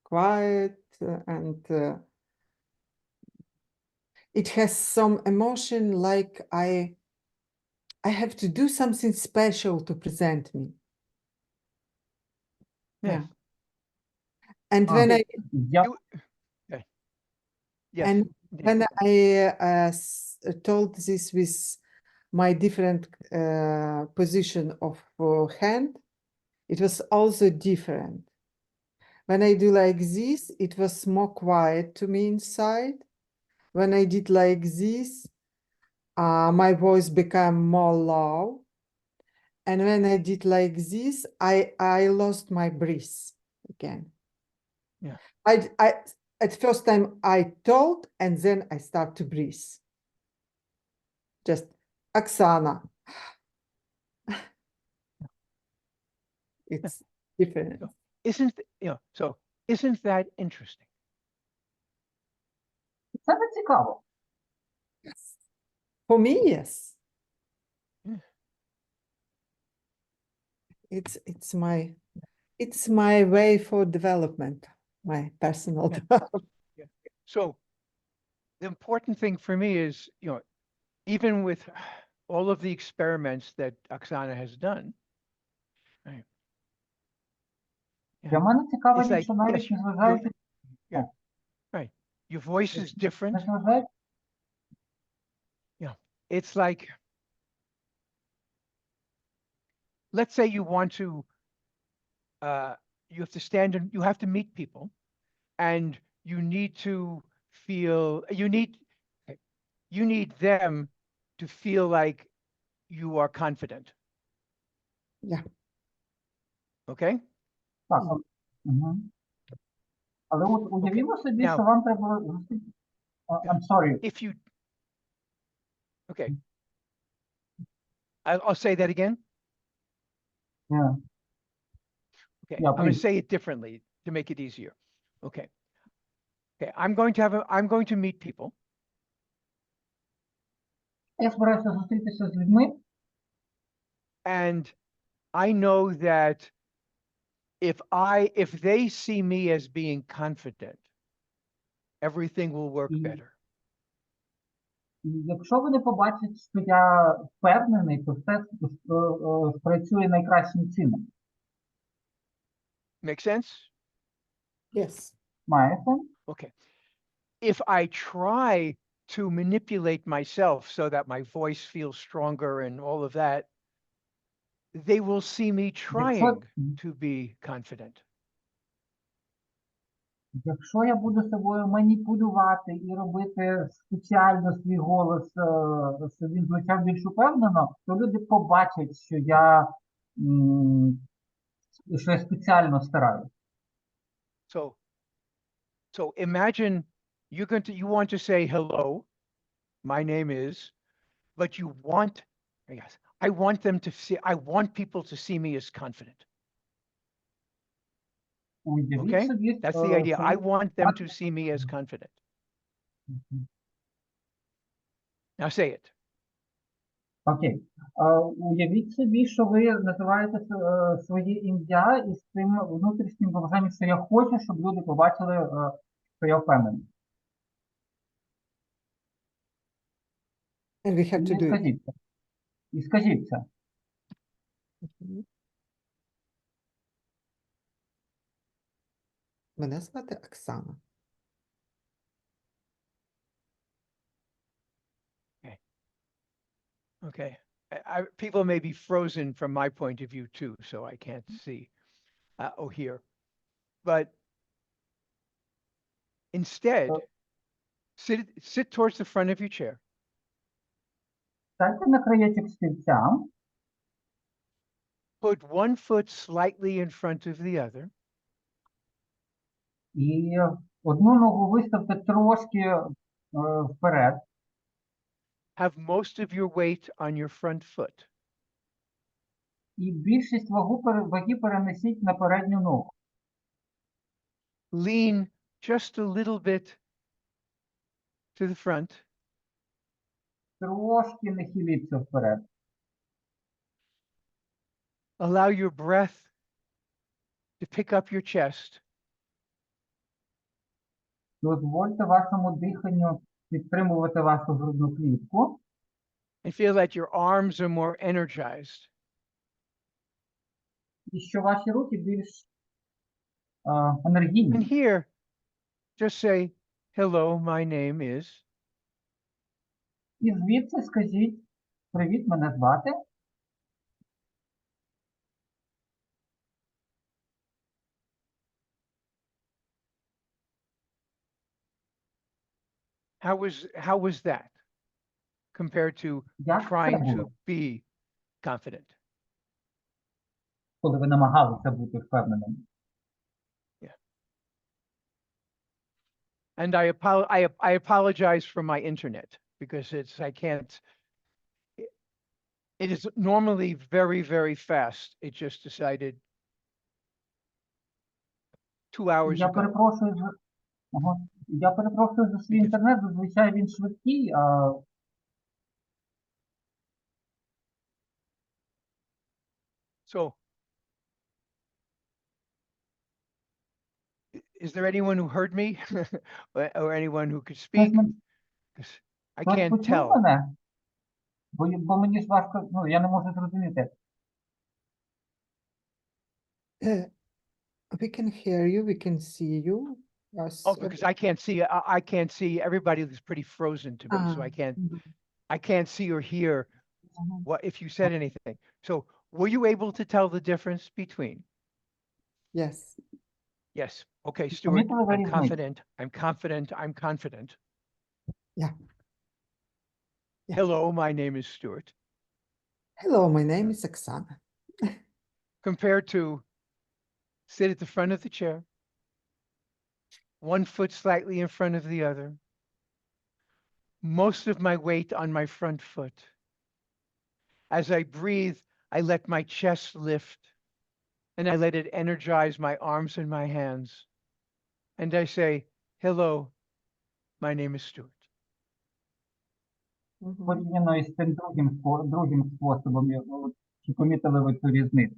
quiet and it has some emotion like I have to do something special to present me. Yes. Yeah. And when I Yeah. Yes. and yes. when I told this with my different position of hand, it was also different. When I do like this, it was more quiet to me inside. When I did like this, my voice became more loud. And when I did like this, I lost my breath again. Yeah. I at first time I told, and then I start to breathe. Just Oksana. It's different. Isn't that interesting? Це не цікаво. For me, yes. Yeah. It's my way for development, my personal Yeah. development. So the important thing for me is, even with all of the experiments that Oksana has done, right? Для мене цікаво, It's like, що навіть yes, незважаючи, right. Your voice is different. незважаючи, It's like, let's say you want to, you have to stand and you have to meet people and you need to feel, you need them to feel like you are confident. Yeah. Okay? так. Мгм. Але от уявімо собі, Now- що вам треба I'm sorry. If you, okay. I'll say that again. Yeah. Okay, Yeah, I'm going to please. say it differently to make it easier. Okay. Okay, I'm going to meet people. Я збираюся зустрітися з людьми, And I know that if they see me as being confident, everything will work better. і якщо вони побачать, що я впевнений, то все спрацює найкращим чином. Make sense? Yes. Має сенс? Okay. If I try to manipulate myself so that my voice feels stronger and all of that, they will see me trying to be confident. Якщо я буду собою маніпулювати і робити спеціально свій голос, щоб він звучав більш упевнено, то люди побачать, що я спеціально стараюсь. So imagine you want to say hello, my name is, but you want, yes, I want people to see me as confident. Уявіть Okay? собі, That's the idea. що I ви- want them to see me as confident. Мгм. Now say it. Окей. Уявіть собі, що ви називаєте своє ім'я із цим внутрішнім бажанням, що я хочу, щоб люди побачили, що я впевнений. And we have to І do it. скажіть це. І скажіть це. Мгм. Мене звати Оксана. Okay. People may be frozen from my point of view too, so I can't see or hear. But instead, sit towards the front of your chair. Станьте на краєчок стільця. Put one foot slightly in front of the other. І одну ногу виставте трошки вперед. Have most of your weight on your front foot. І більшість ваги перенесіть на передню ногу. Lean just a little bit to the front. Трошки нахиліться вперед. Allow your breath to pick up your chest. Дозвольте вашому диханню підтримувати вашу грудну клітку. And feel that your arms are more energized. І що ваші руки більш And енергійні. here, just say, hello, my name is. І звідси скажіть, привіт, мене звати. How was that compared to Як це trying to було, be confident? коли ви намагалися бути впевненим? And I apologize for my internet because I can't. It is normally very, very fast. It just decided 2 hours Я ago. перепрошую за ага. Я перепрошую за свій інтернет, зазвичай він швидкий, а So, is there anyone who heard me or anyone who could speak? 'Cause I хтось can't почув tell. мене? Бо мені ж важко, ну, я не можу зрозуміти. We can hear you, we can see you. Us, Oh, because I can't see. I can't see. Everybody is pretty frozen to me, so Ah, mhm. I can't see or hear Mhm. what if you said anything. So, were you able to tell the difference between? Yes. Yes. Okay, Stuart. Помітили ви I'm різницю? confident. I'm confident. I'm confident. Yeah. Yeah. Hello, my name is Stuart. Hello, my name is Оксана. Compared to sit at the front of the chair, one foot slightly in front of the other, most of my weight on my front foot. As I breathe, I let my chest lift and I let it energize my arms and my hands. And I say, hello, my name is Stuart. Мгм. Порівняно із тим другим способом, чи помітили ви цю різницю?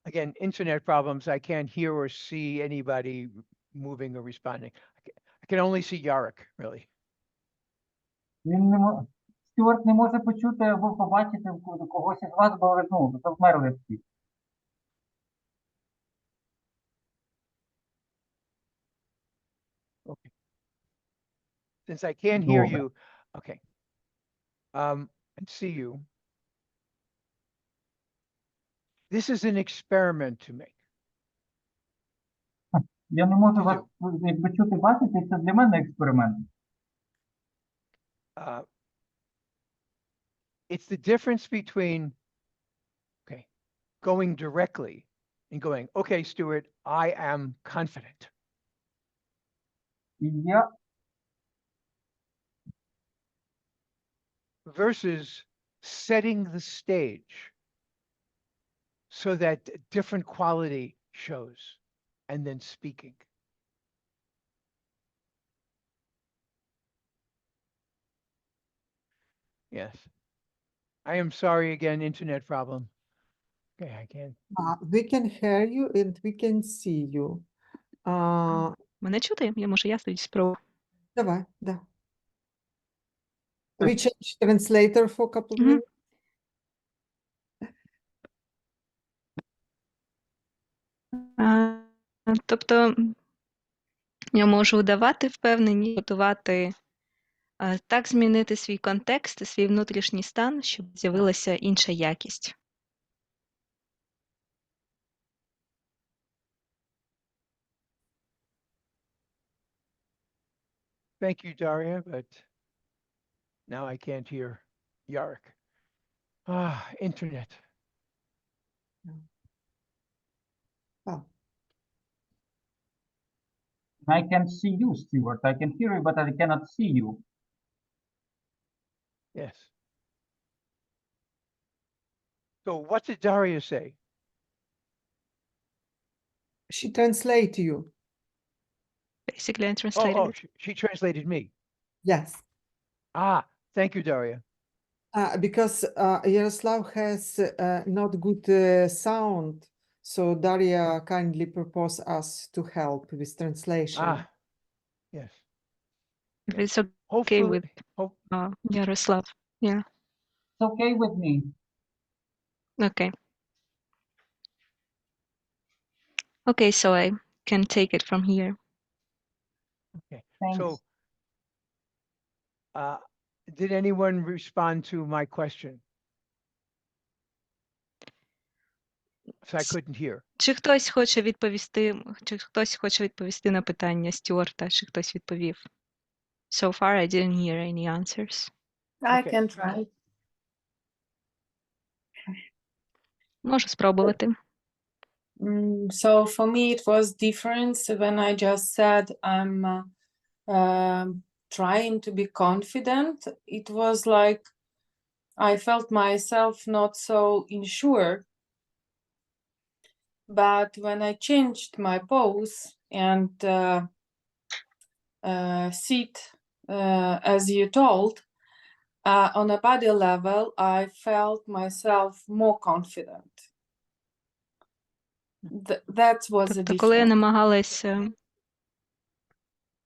Again, internet problems. I can't hear or see anybody moving or responding. I can only see Yarek, really. Він не Стюарт не може почути або побачити когось із вас, бо ви, ну, завмерли всі. Okay. Since I can't hear Добре. you, okay. And see you. This is an experiment to make. Я не можу To вас якби чути, бачити, це для мене експеримент. It's the difference between, okay, going directly and going, okay, Stuart, I am confident. І я Versus setting the stage so that different quality shows and then speaking. Yes. I am sorry again, internet problem. Okay, I can't. We can hear you and we can see you. Мене чути? Може, я тоді спробую. Давай, да. We change translator for a couple of Мгм. minutes. Тобто я можу удавати впевнені, готувати, так змінити свій контекст і свій внутрішній стан, щоб з'явилася інша якість. Thank you, Daria, but now I can't hear Yark. Internet. Oh, I can see you, Stuart. I can hear you, but I cannot see you. Yes. So what did Daria say? she translate you. Basically, I Oh, translated it. she translated me. Yes. Thank you, Daria. Because Yaroslav has not good sound, so Daria kindly proposed us to help with translation. Yes. If it's okay Hopefully, with Yaroslav. Yeah, It's okay with me. okay. Okay, so I can take it from here. okay. Thanks. So, did anyone respond to my question? So I couldn't hear. Чи хтось хоче відповісти на питання Стюарта, чи хтось відповів? So far, I didn't hear any answers. I Okay. can try. Можу спробувати. So for me, it was different when I just said I'm trying to be confident. It was like I felt myself not so unsure. But when I changed my pose and sit as you told, on a body level, I felt myself more confident. That was the Тобто, коли я difference. намагалася...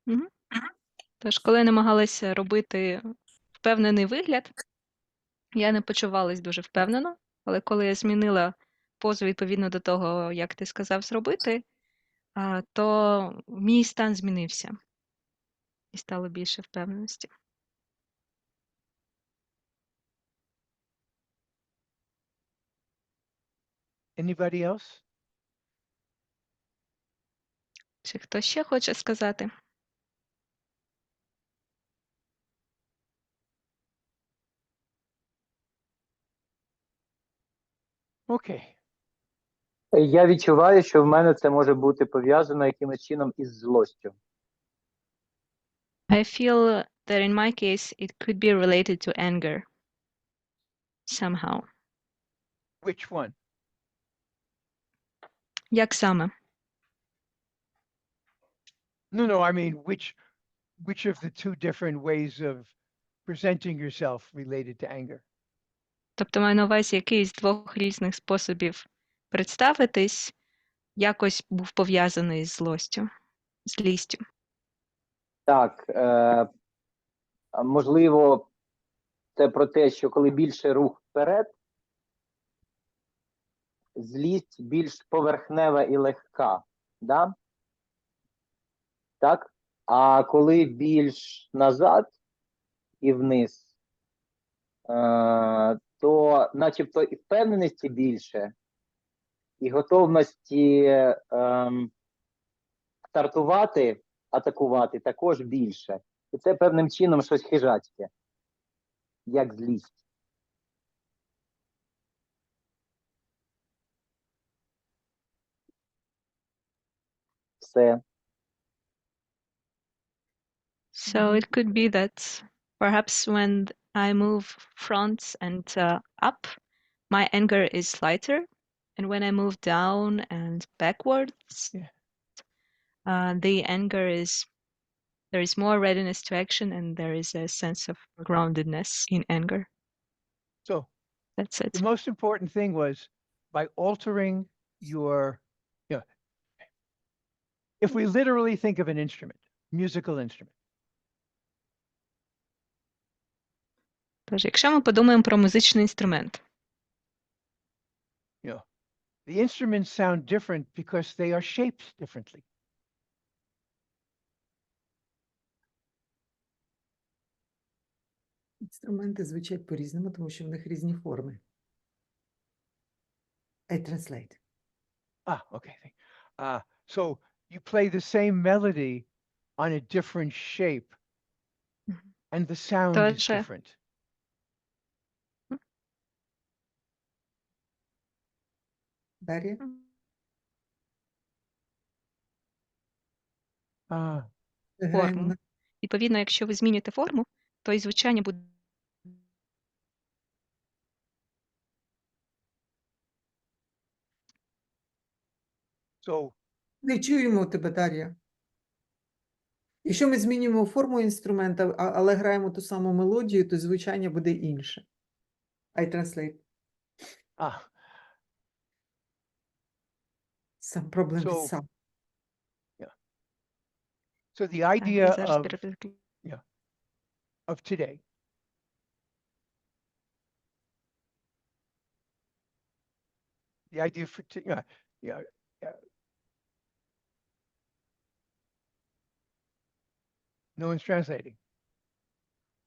Мгм. Тож, коли я намагалася робити впевнений вигляд, я не почувалась дуже впевнено, але коли я змінила позу відповідно до того, як ти сказав зробити, то мій стан змінився і стало більше впевненості. Anybody else? Чи хтось ще хоче сказати? Okay. Я відчуваю, що в мене це може бути пов'язано якимось чином із злостю. I feel that in my case it could be related to anger somehow. Which one? Як саме? No, I mean, which of the two different ways of presenting yourself related to anger? Тобто маю на увазі, який з двох різних способів представитись якось був пов'язаний з злістю. Так, можливо, це про те, що коли більше рух вперед, злість більш поверхнева і легка, да? Так? А коли більш назад і вниз, то начебто і впевненості більше, і готовності стартувати, атакувати також більше. І це певним чином щось хижацьке, як злість. Все. So it could be that perhaps when I move front and up, my anger is lighter, and when I move down and backwards, Yeah. The anger is there is more readiness to action and there is a sense of groundedness in anger. So That's it. the most important thing was by altering your, you know, if we literally think of an instrument, musical instrument, Тож, якщо ми подумаємо про музичний інструмент, you know, the instruments sound different because they are shaped differently. Інструменти звучать по-різному, тому що в них різні форми. I translate. Okay. So you play the same melody on a different shape, and the sound is Тож, different. Дар'я? Граємо форму. на Відповідно, якщо ви змінюєте форму, то і звучання буде. So Не чуємо тебе, Дар'я. Якщо ми змінюємо форму інструмента, але граємо ту саму мелодію, то звучання буде інше. I translate. Some problem with So sound. so the Так, idea ви зараз of today the idea for no one's translating.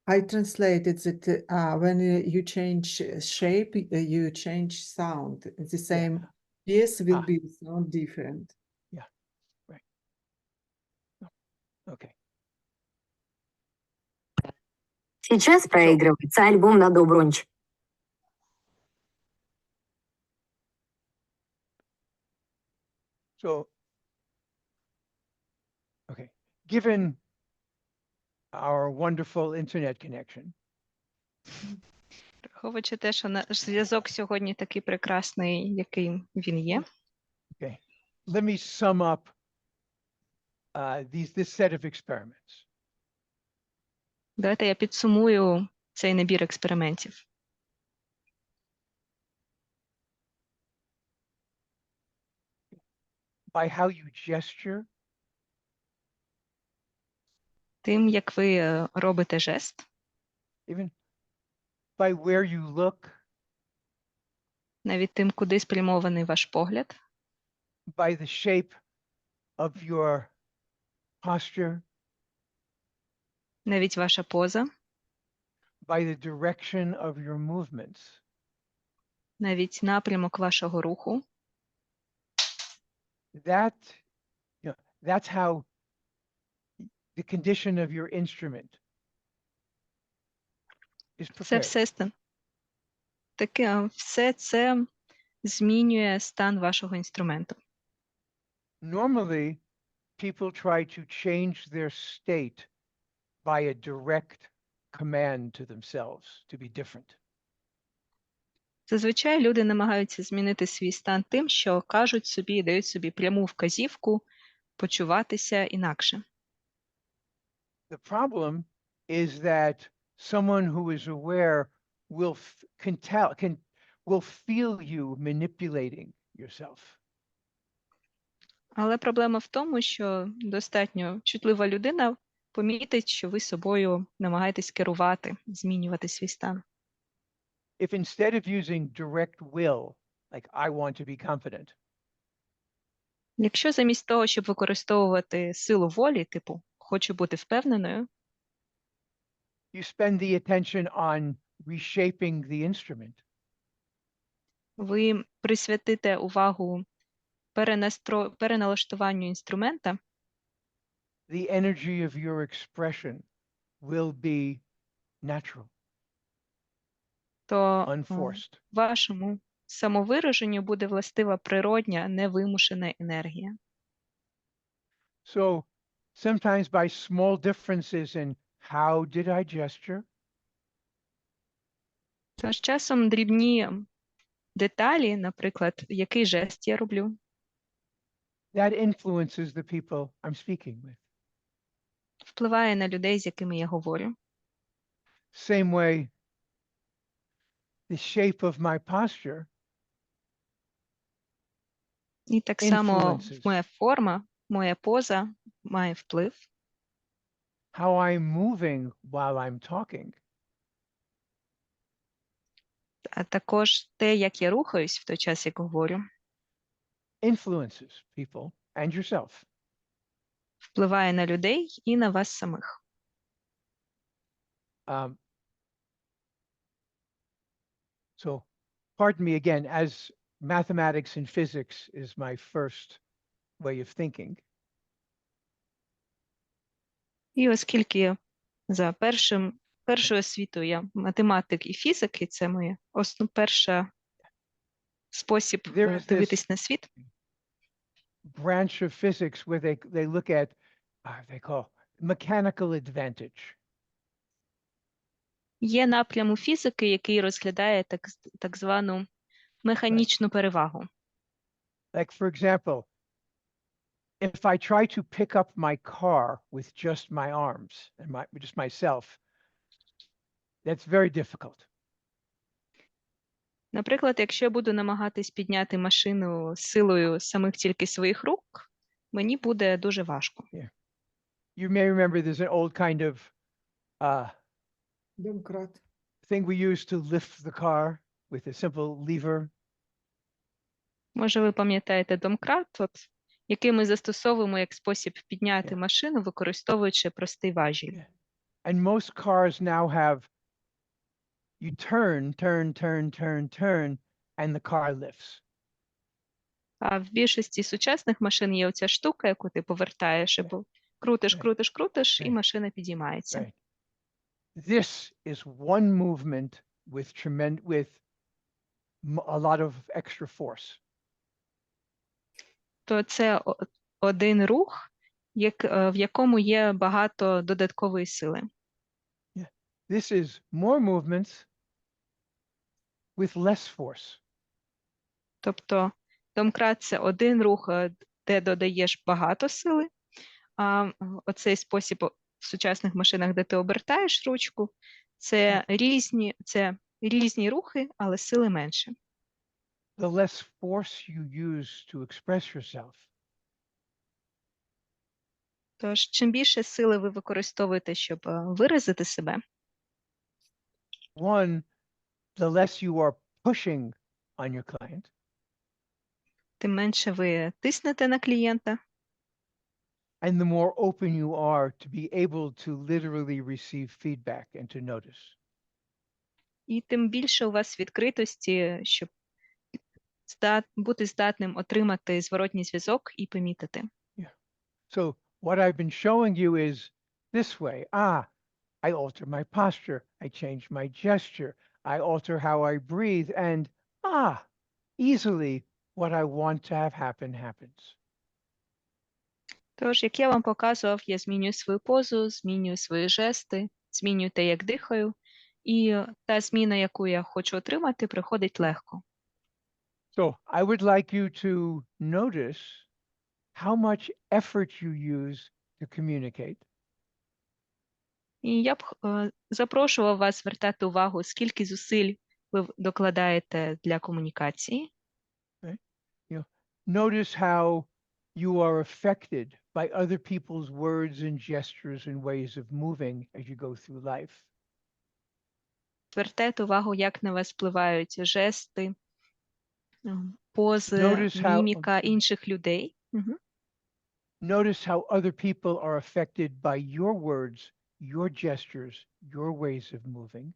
I translated that when you change shape, you change sound. The same piece will be sound different. Right. Okay. Сейчас проигрывается альбом на Добрунч. So, okay, given our wonderful internet connection, враховуючи те, що наш зв'язок сьогодні такий прекрасний, який він є. okay, let me sum up this set of experiments. Давайте я підсумую цей набір експериментів. By how you gesture, Тим, як ви робите жест, even by where you look, навіть тим, куди спрямований ваш погляд, by the shape of your posture, навіть ваша поза, by the direction of your movements. навіть напрямок вашого руху. That's how the condition of your instrument is prepared. Все це змінює стан вашого інструменту. Normally, people try to change their state by a direct command to themselves to be different. Зазвичай люди намагаються змінити свій стан тим, що кажуть собі, дають собі пряму вказівку почуватися інакше. The problem is that someone who is aware will feel you manipulating yourself. Але проблема в тому, що достатньо чутлива людина помітить, що ви собою намагаєтесь керувати, змінювати свій стан. If instead of using direct will, like I want to be confident, якщо замість того, щоб використовувати силу волі, типу «хочу бути впевненою», you spend the attention on reshaping the instrument, ви присвятите увагу переналаштуванню інструмента, the energy of your expression will be natural, то unforced. вашому самовираженню буде властива природня, невимушена енергія. So sometimes by small differences in how did I gesture, Тож часом дрібні деталі, наприклад, який жест я роблю, that influences the people I'm speaking with. впливає на людей, з якими я говорю. Same way, the shape of my posture І так само influences моя форма, моя поза має вплив. how I'm moving while I'm talking. А також те, як я рухаюсь в той час, як говорю, Influences people and yourself. впливає на людей і на вас самих. So, pardon me again, as mathematics and physics is my first way of thinking, І оскільки за першою освітою я математик і фізик, і це моє перший спосіб there is this дивитись на світ, branch of physics where they look at, they call mechanical advantage. є напрям у фізики, який розглядає так звану механічну перевагу. Like, for example, if I try to pick up my car with just my arms and just myself, that's very difficult. Наприклад, якщо я буду намагатись підняти машину силою самих тільки своїх рук, мені буде дуже важко. You may remember there's an old kind of Домкрат. thing we use to lift the car with a simple lever. Може, ви пам'ятаєте домкрат, який ми застосовуємо як спосіб підняти машину, використовуючи простий важіль. And most cars now have, you turn, and the car lifts. А в більшості сучасних машин є оця штука, яку ти повертаєш, або крутиш, і машина підіймається. Right. This is one movement with a lot of extra force. То це один рух, в якому є багато додаткової сили. This is more movements with less force. Тобто домкрат – це один рух, де додаєш багато сили, а оцей спосіб в сучасних машинах, де ти обертаєш ручку, це різні рухи, але сили менше. The less force you use to express yourself, Тож, чим більше сили ви використовуєте, щоб виразити себе, one, the less you are pushing on your client, тим менше ви тиснете на клієнта, and the more open you are to be able to literally receive feedback and to notice. і тим більше у вас відкритості, щоб бути здатним отримати зворотній зв'язок і помітити. So what I've been showing you is this way. I alter my posture. I change my gesture. I alter how I breathe. And easily what I want to have happen happens. Тож, як я вам показував, я змінюю свою позу, змінюю свої жести, змінюю те, як дихаю, і та зміна, яку я хочу отримати, приходить легко. So I would like you to notice how much effort you use to communicate. І я б запрошував вас звертати увагу, скільки зусиль ви докладаєте для комунікації. Notice how you are affected by other people's words and gestures and ways of moving as you go through life. Звертайте увагу, як на вас впливають жести, пози, міміка інших людей. Notice how other people are affected by your words, your gestures, your ways of moving.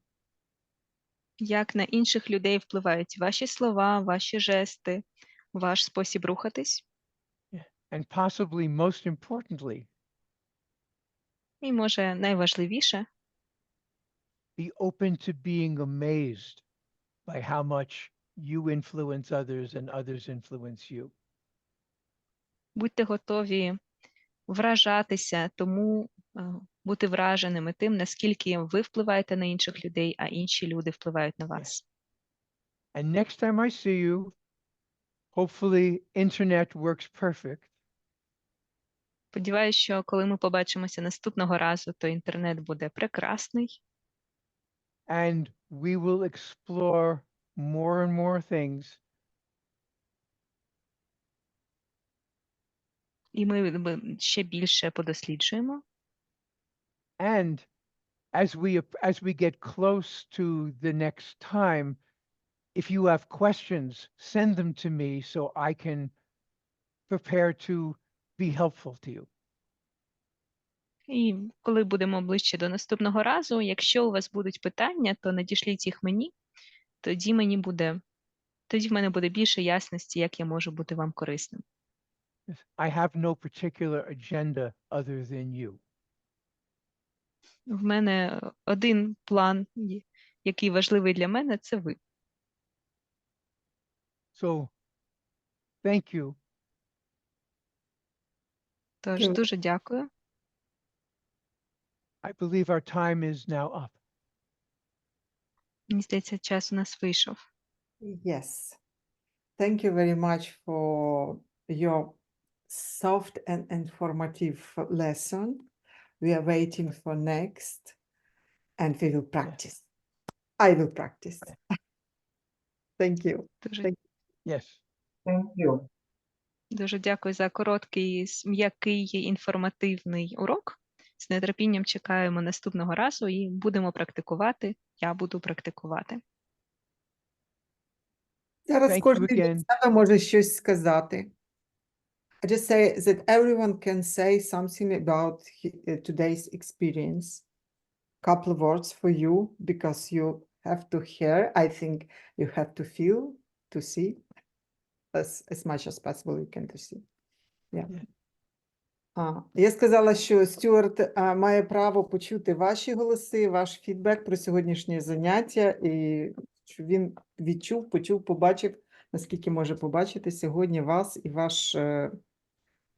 Як на інших людей впливають ваші слова, ваші жести, ваш спосіб рухатись. And possibly most importantly, І, може, найважливіше, be open to being amazed by how much you influence others and others influence you. будьте готові вражатися, тому бути враженими тим, наскільки ви впливаєте на інших людей, а інші люди впливають на вас. And next time I see you, hopefully internet works perfect. Сподіваюсь, що коли ми побачимося наступного разу, то інтернет буде прекрасний. and we will explore more and more things. І ми ще більше подосліджуємо. And as we get close to the next time, if you have questions, send them to me so I can prepare to be helpful to you. І коли будемо ближче до наступного разу, якщо у вас будуть питання, то надішліть їх мені. Тоді в мене буде більше ясності, як я можу бути вам корисним. I have no particular agenda other than you. В мене один план, який важливий для мене, це ви. So, thank you. Тож дуже дякую. I believe our time is now up. Мені здається, час у нас вийшов. Yes. Thank you very much for your soft and informative lesson. We are waiting for next, and we will practice. I will practice. Thank you. Дуже, Thank Yes. Thank you. дуже дякую за короткий, м'який, інформативний урок. З нетерпінням чекаємо наступного разу і будемо практикувати. Я буду практикувати. Зараз Thank you кожен від again. себе може щось сказати. I just say that everyone can say something about today's experience. Couple of words for you, because you have to hear. I think you have to feel, to see, as much as possible you can to see. Yeah. Я сказала, що Стюарт має право почути ваші голоси, ваш фідбек про сьогоднішнє заняття, і що він відчув, почув, побачив, наскільки може побачити сьогодні вас і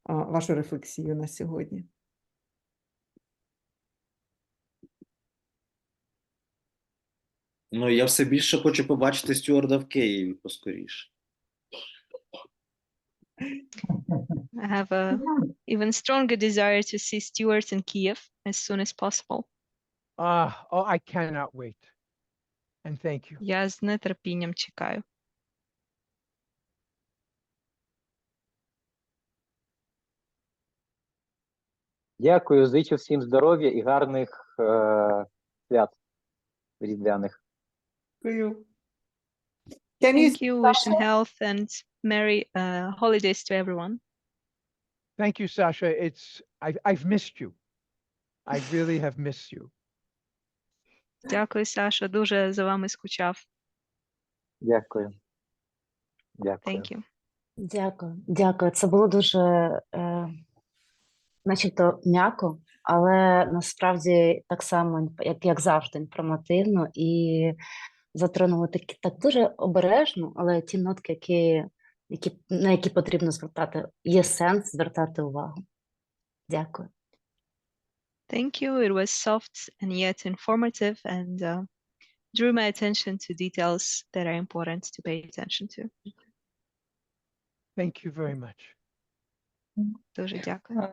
вашу рефлексію на сьогодні. Ну, я все більше хочу побачити Стюарда в Києві поскоріше. I have a even stronger desire to see Stuart in Kiev as soon as possible. I cannot wait. And thank you. Я з нетерпінням чекаю. Дякую, зичу всім здоров'я і гарних свят різдвяних. Дякую. Thank you, wishing health and merry holidays to everyone. Thank you, Sasha. I've missed you. I really have missed you. Дякую, Сашо, дуже за вами скучав. Дякую. Дякую. Thank you. Дякую, дякую. Це було дуже начебто м'яко, але насправді так само, як завжди, інформативно і затронули так дуже обережно, але ті нотки, на які потрібно звертати, є сенс звертати увагу. Дякую. Thank you. It was soft and yet informative and drew my attention to details that are important to pay attention to. Thank you very much. Дуже дякую.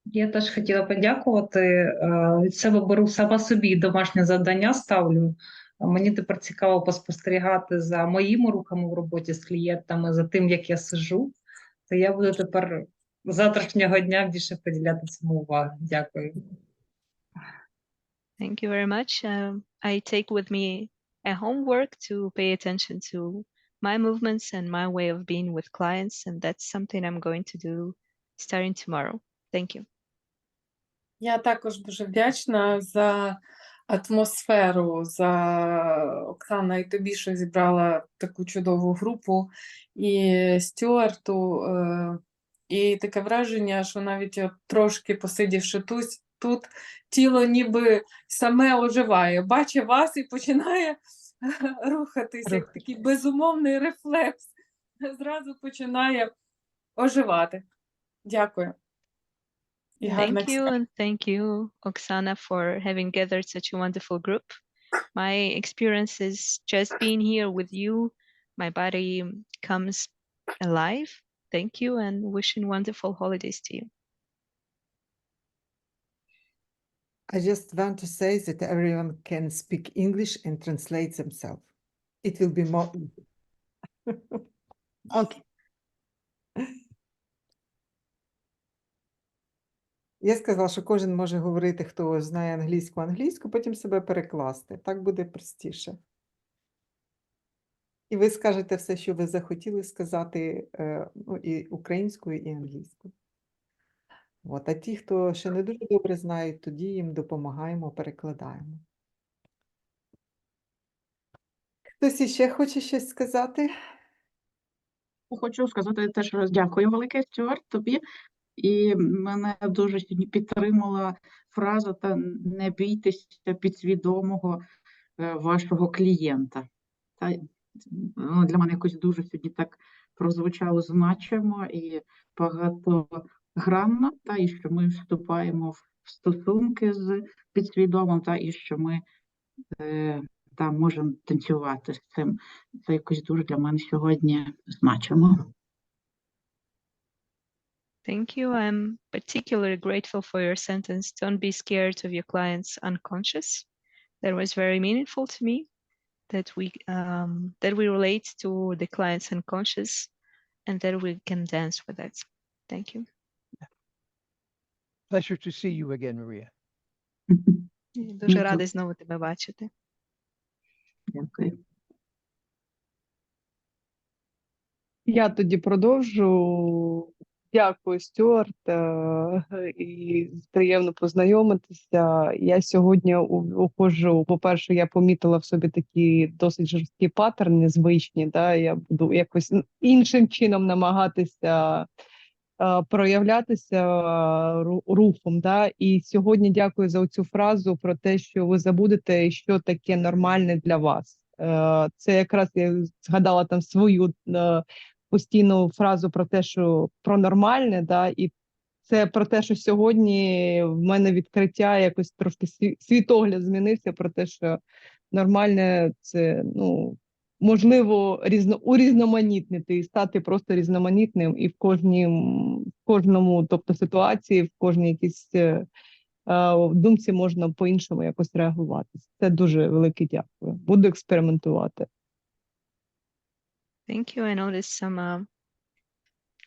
Я теж хотіла подякувати. Від себе беру сама собі домашнє завдання ставлю. Мені тепер цікаво поспостерігати за моїми рухами в роботі з клієнтами, за тим, як я сиджу. То я буду тепер з завтрашнього дня більше приділяти цьому увагу. Дякую. Thank you very much. I take with me a homework to pay attention to my movements and my way of being with clients, and that's something I'm going to do starting tomorrow. Thank you. Я також дуже вдячна за атмосферу, за Оксана, і тобі, що зібрала таку чудову групу, і Стюарту, і таке враження, що навіть трошки посидівши тут, тіло ніби саме оживає, бачить вас і починає рухатися, як такий безумовний рефлекс, зразу починає оживати. Дякую. Thank you, and thank you, Oksana, for having gathered such a wonderful group. My experience is just being here with you. My body comes alive. Thank you, and wishing wonderful holidays to you. I just want to say that everyone can speak English and translate themselves. It will be more easy. Окей. Я сказала, що кожен може говорити, хто знає англійську, потім себе перекласти. Так буде простіше. І ви скажете все, що ви захотіли сказати, ну, і українською, і англійською. От. А ті, хто ще не дуже добре знають, тоді їм допомагаємо, перекладаємо. Хтось іще хоче щось сказати? Хочу сказати теж дякую велике, Стюарт, тобі. І мене дуже сьогодні підтримала фраза та не бійтеся підсвідомого вашого клієнта. Та, ну, для мене якось дуже сьогодні так прозвучало значимо і багатогранно, та, і що ми вступаємо в стосунки з підсвідомим, та, і що ми та, можемо танцювати з цим. Це якось дуже для мене сьогодні значимо. Thank you. I'm particularly grateful for your sentence. Don't be scared of your client's unconscious. That was very meaningful to me. That we relate to the client's unconscious, and that we can dance with it. Thank you. Pleasure to see you again, Maria. Дуже радий знову тебе бачити. Дякую. Я тоді продовжу. Дякую, Стюарт, і приємно познайомитися. Я сьогодні уходжу, по-перше, я помітила в собі такі досить жорсткі паттерни звичні, да? Я буду якось іншим чином намагатися проявлятися рухом. Да? І сьогодні дякую за цю фразу про те, що ви забудете, що таке нормальне для вас. Це якраз я згадала там свою постійну фразу про те, що про нормальне, да, і це про те, що сьогодні в мене відкриття якось трошки світогляд змінився про те, що нормальне це, ну, можливо, урізноманітнити і стати просто різноманітним і в кожному, тобто ситуації, в кожній якійсь думці можна по-іншому якось реагувати. Це дуже велике дякую. Буду експериментувати. Thank you. I noticed some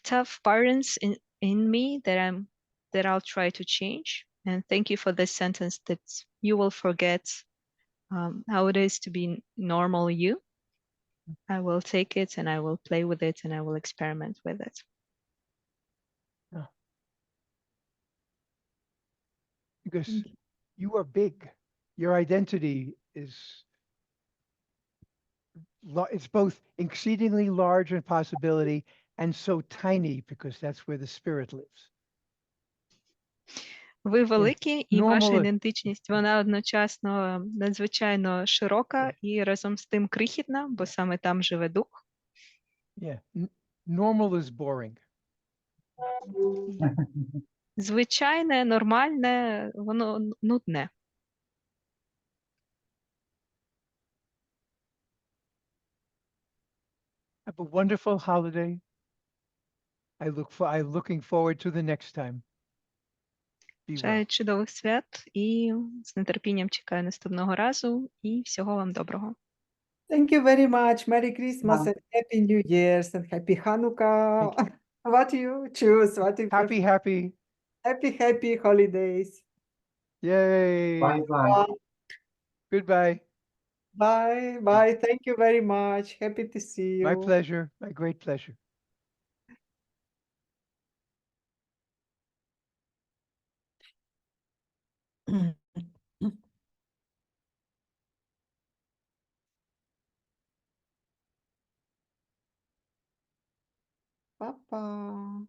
tough patterns in me that I'll try to change. And thank you for this sentence that you will forget how it is to be normal you. I will take it and I will play with it and I will experiment with it. Because you are big. Your identity is it's both exceedingly large in possibility and so tiny because that's where the spirit lives. Ви великі, і ваша Normal- ідентичність, вона одночасно надзвичайно широка і разом з тим крихітна, бо саме там живе дух. Yeah. Normal is boring. Звичайне, нормальне, воно нудне. Have a wonderful holiday. I'm looking forward to the next time. Be well. Бажаю чудових свят і з нетерпінням чекаю наступного разу. І всього вам доброго. Thank you very much. Merry Christmas and Happy New Year's and Happy Hanukkah. What you choose? What you Happy, happy. happy holidays. Yay. Bye-bye. Goodbye. Bye. Thank you very much. Happy to see you. My pleasure. My great pleasure. Па-па.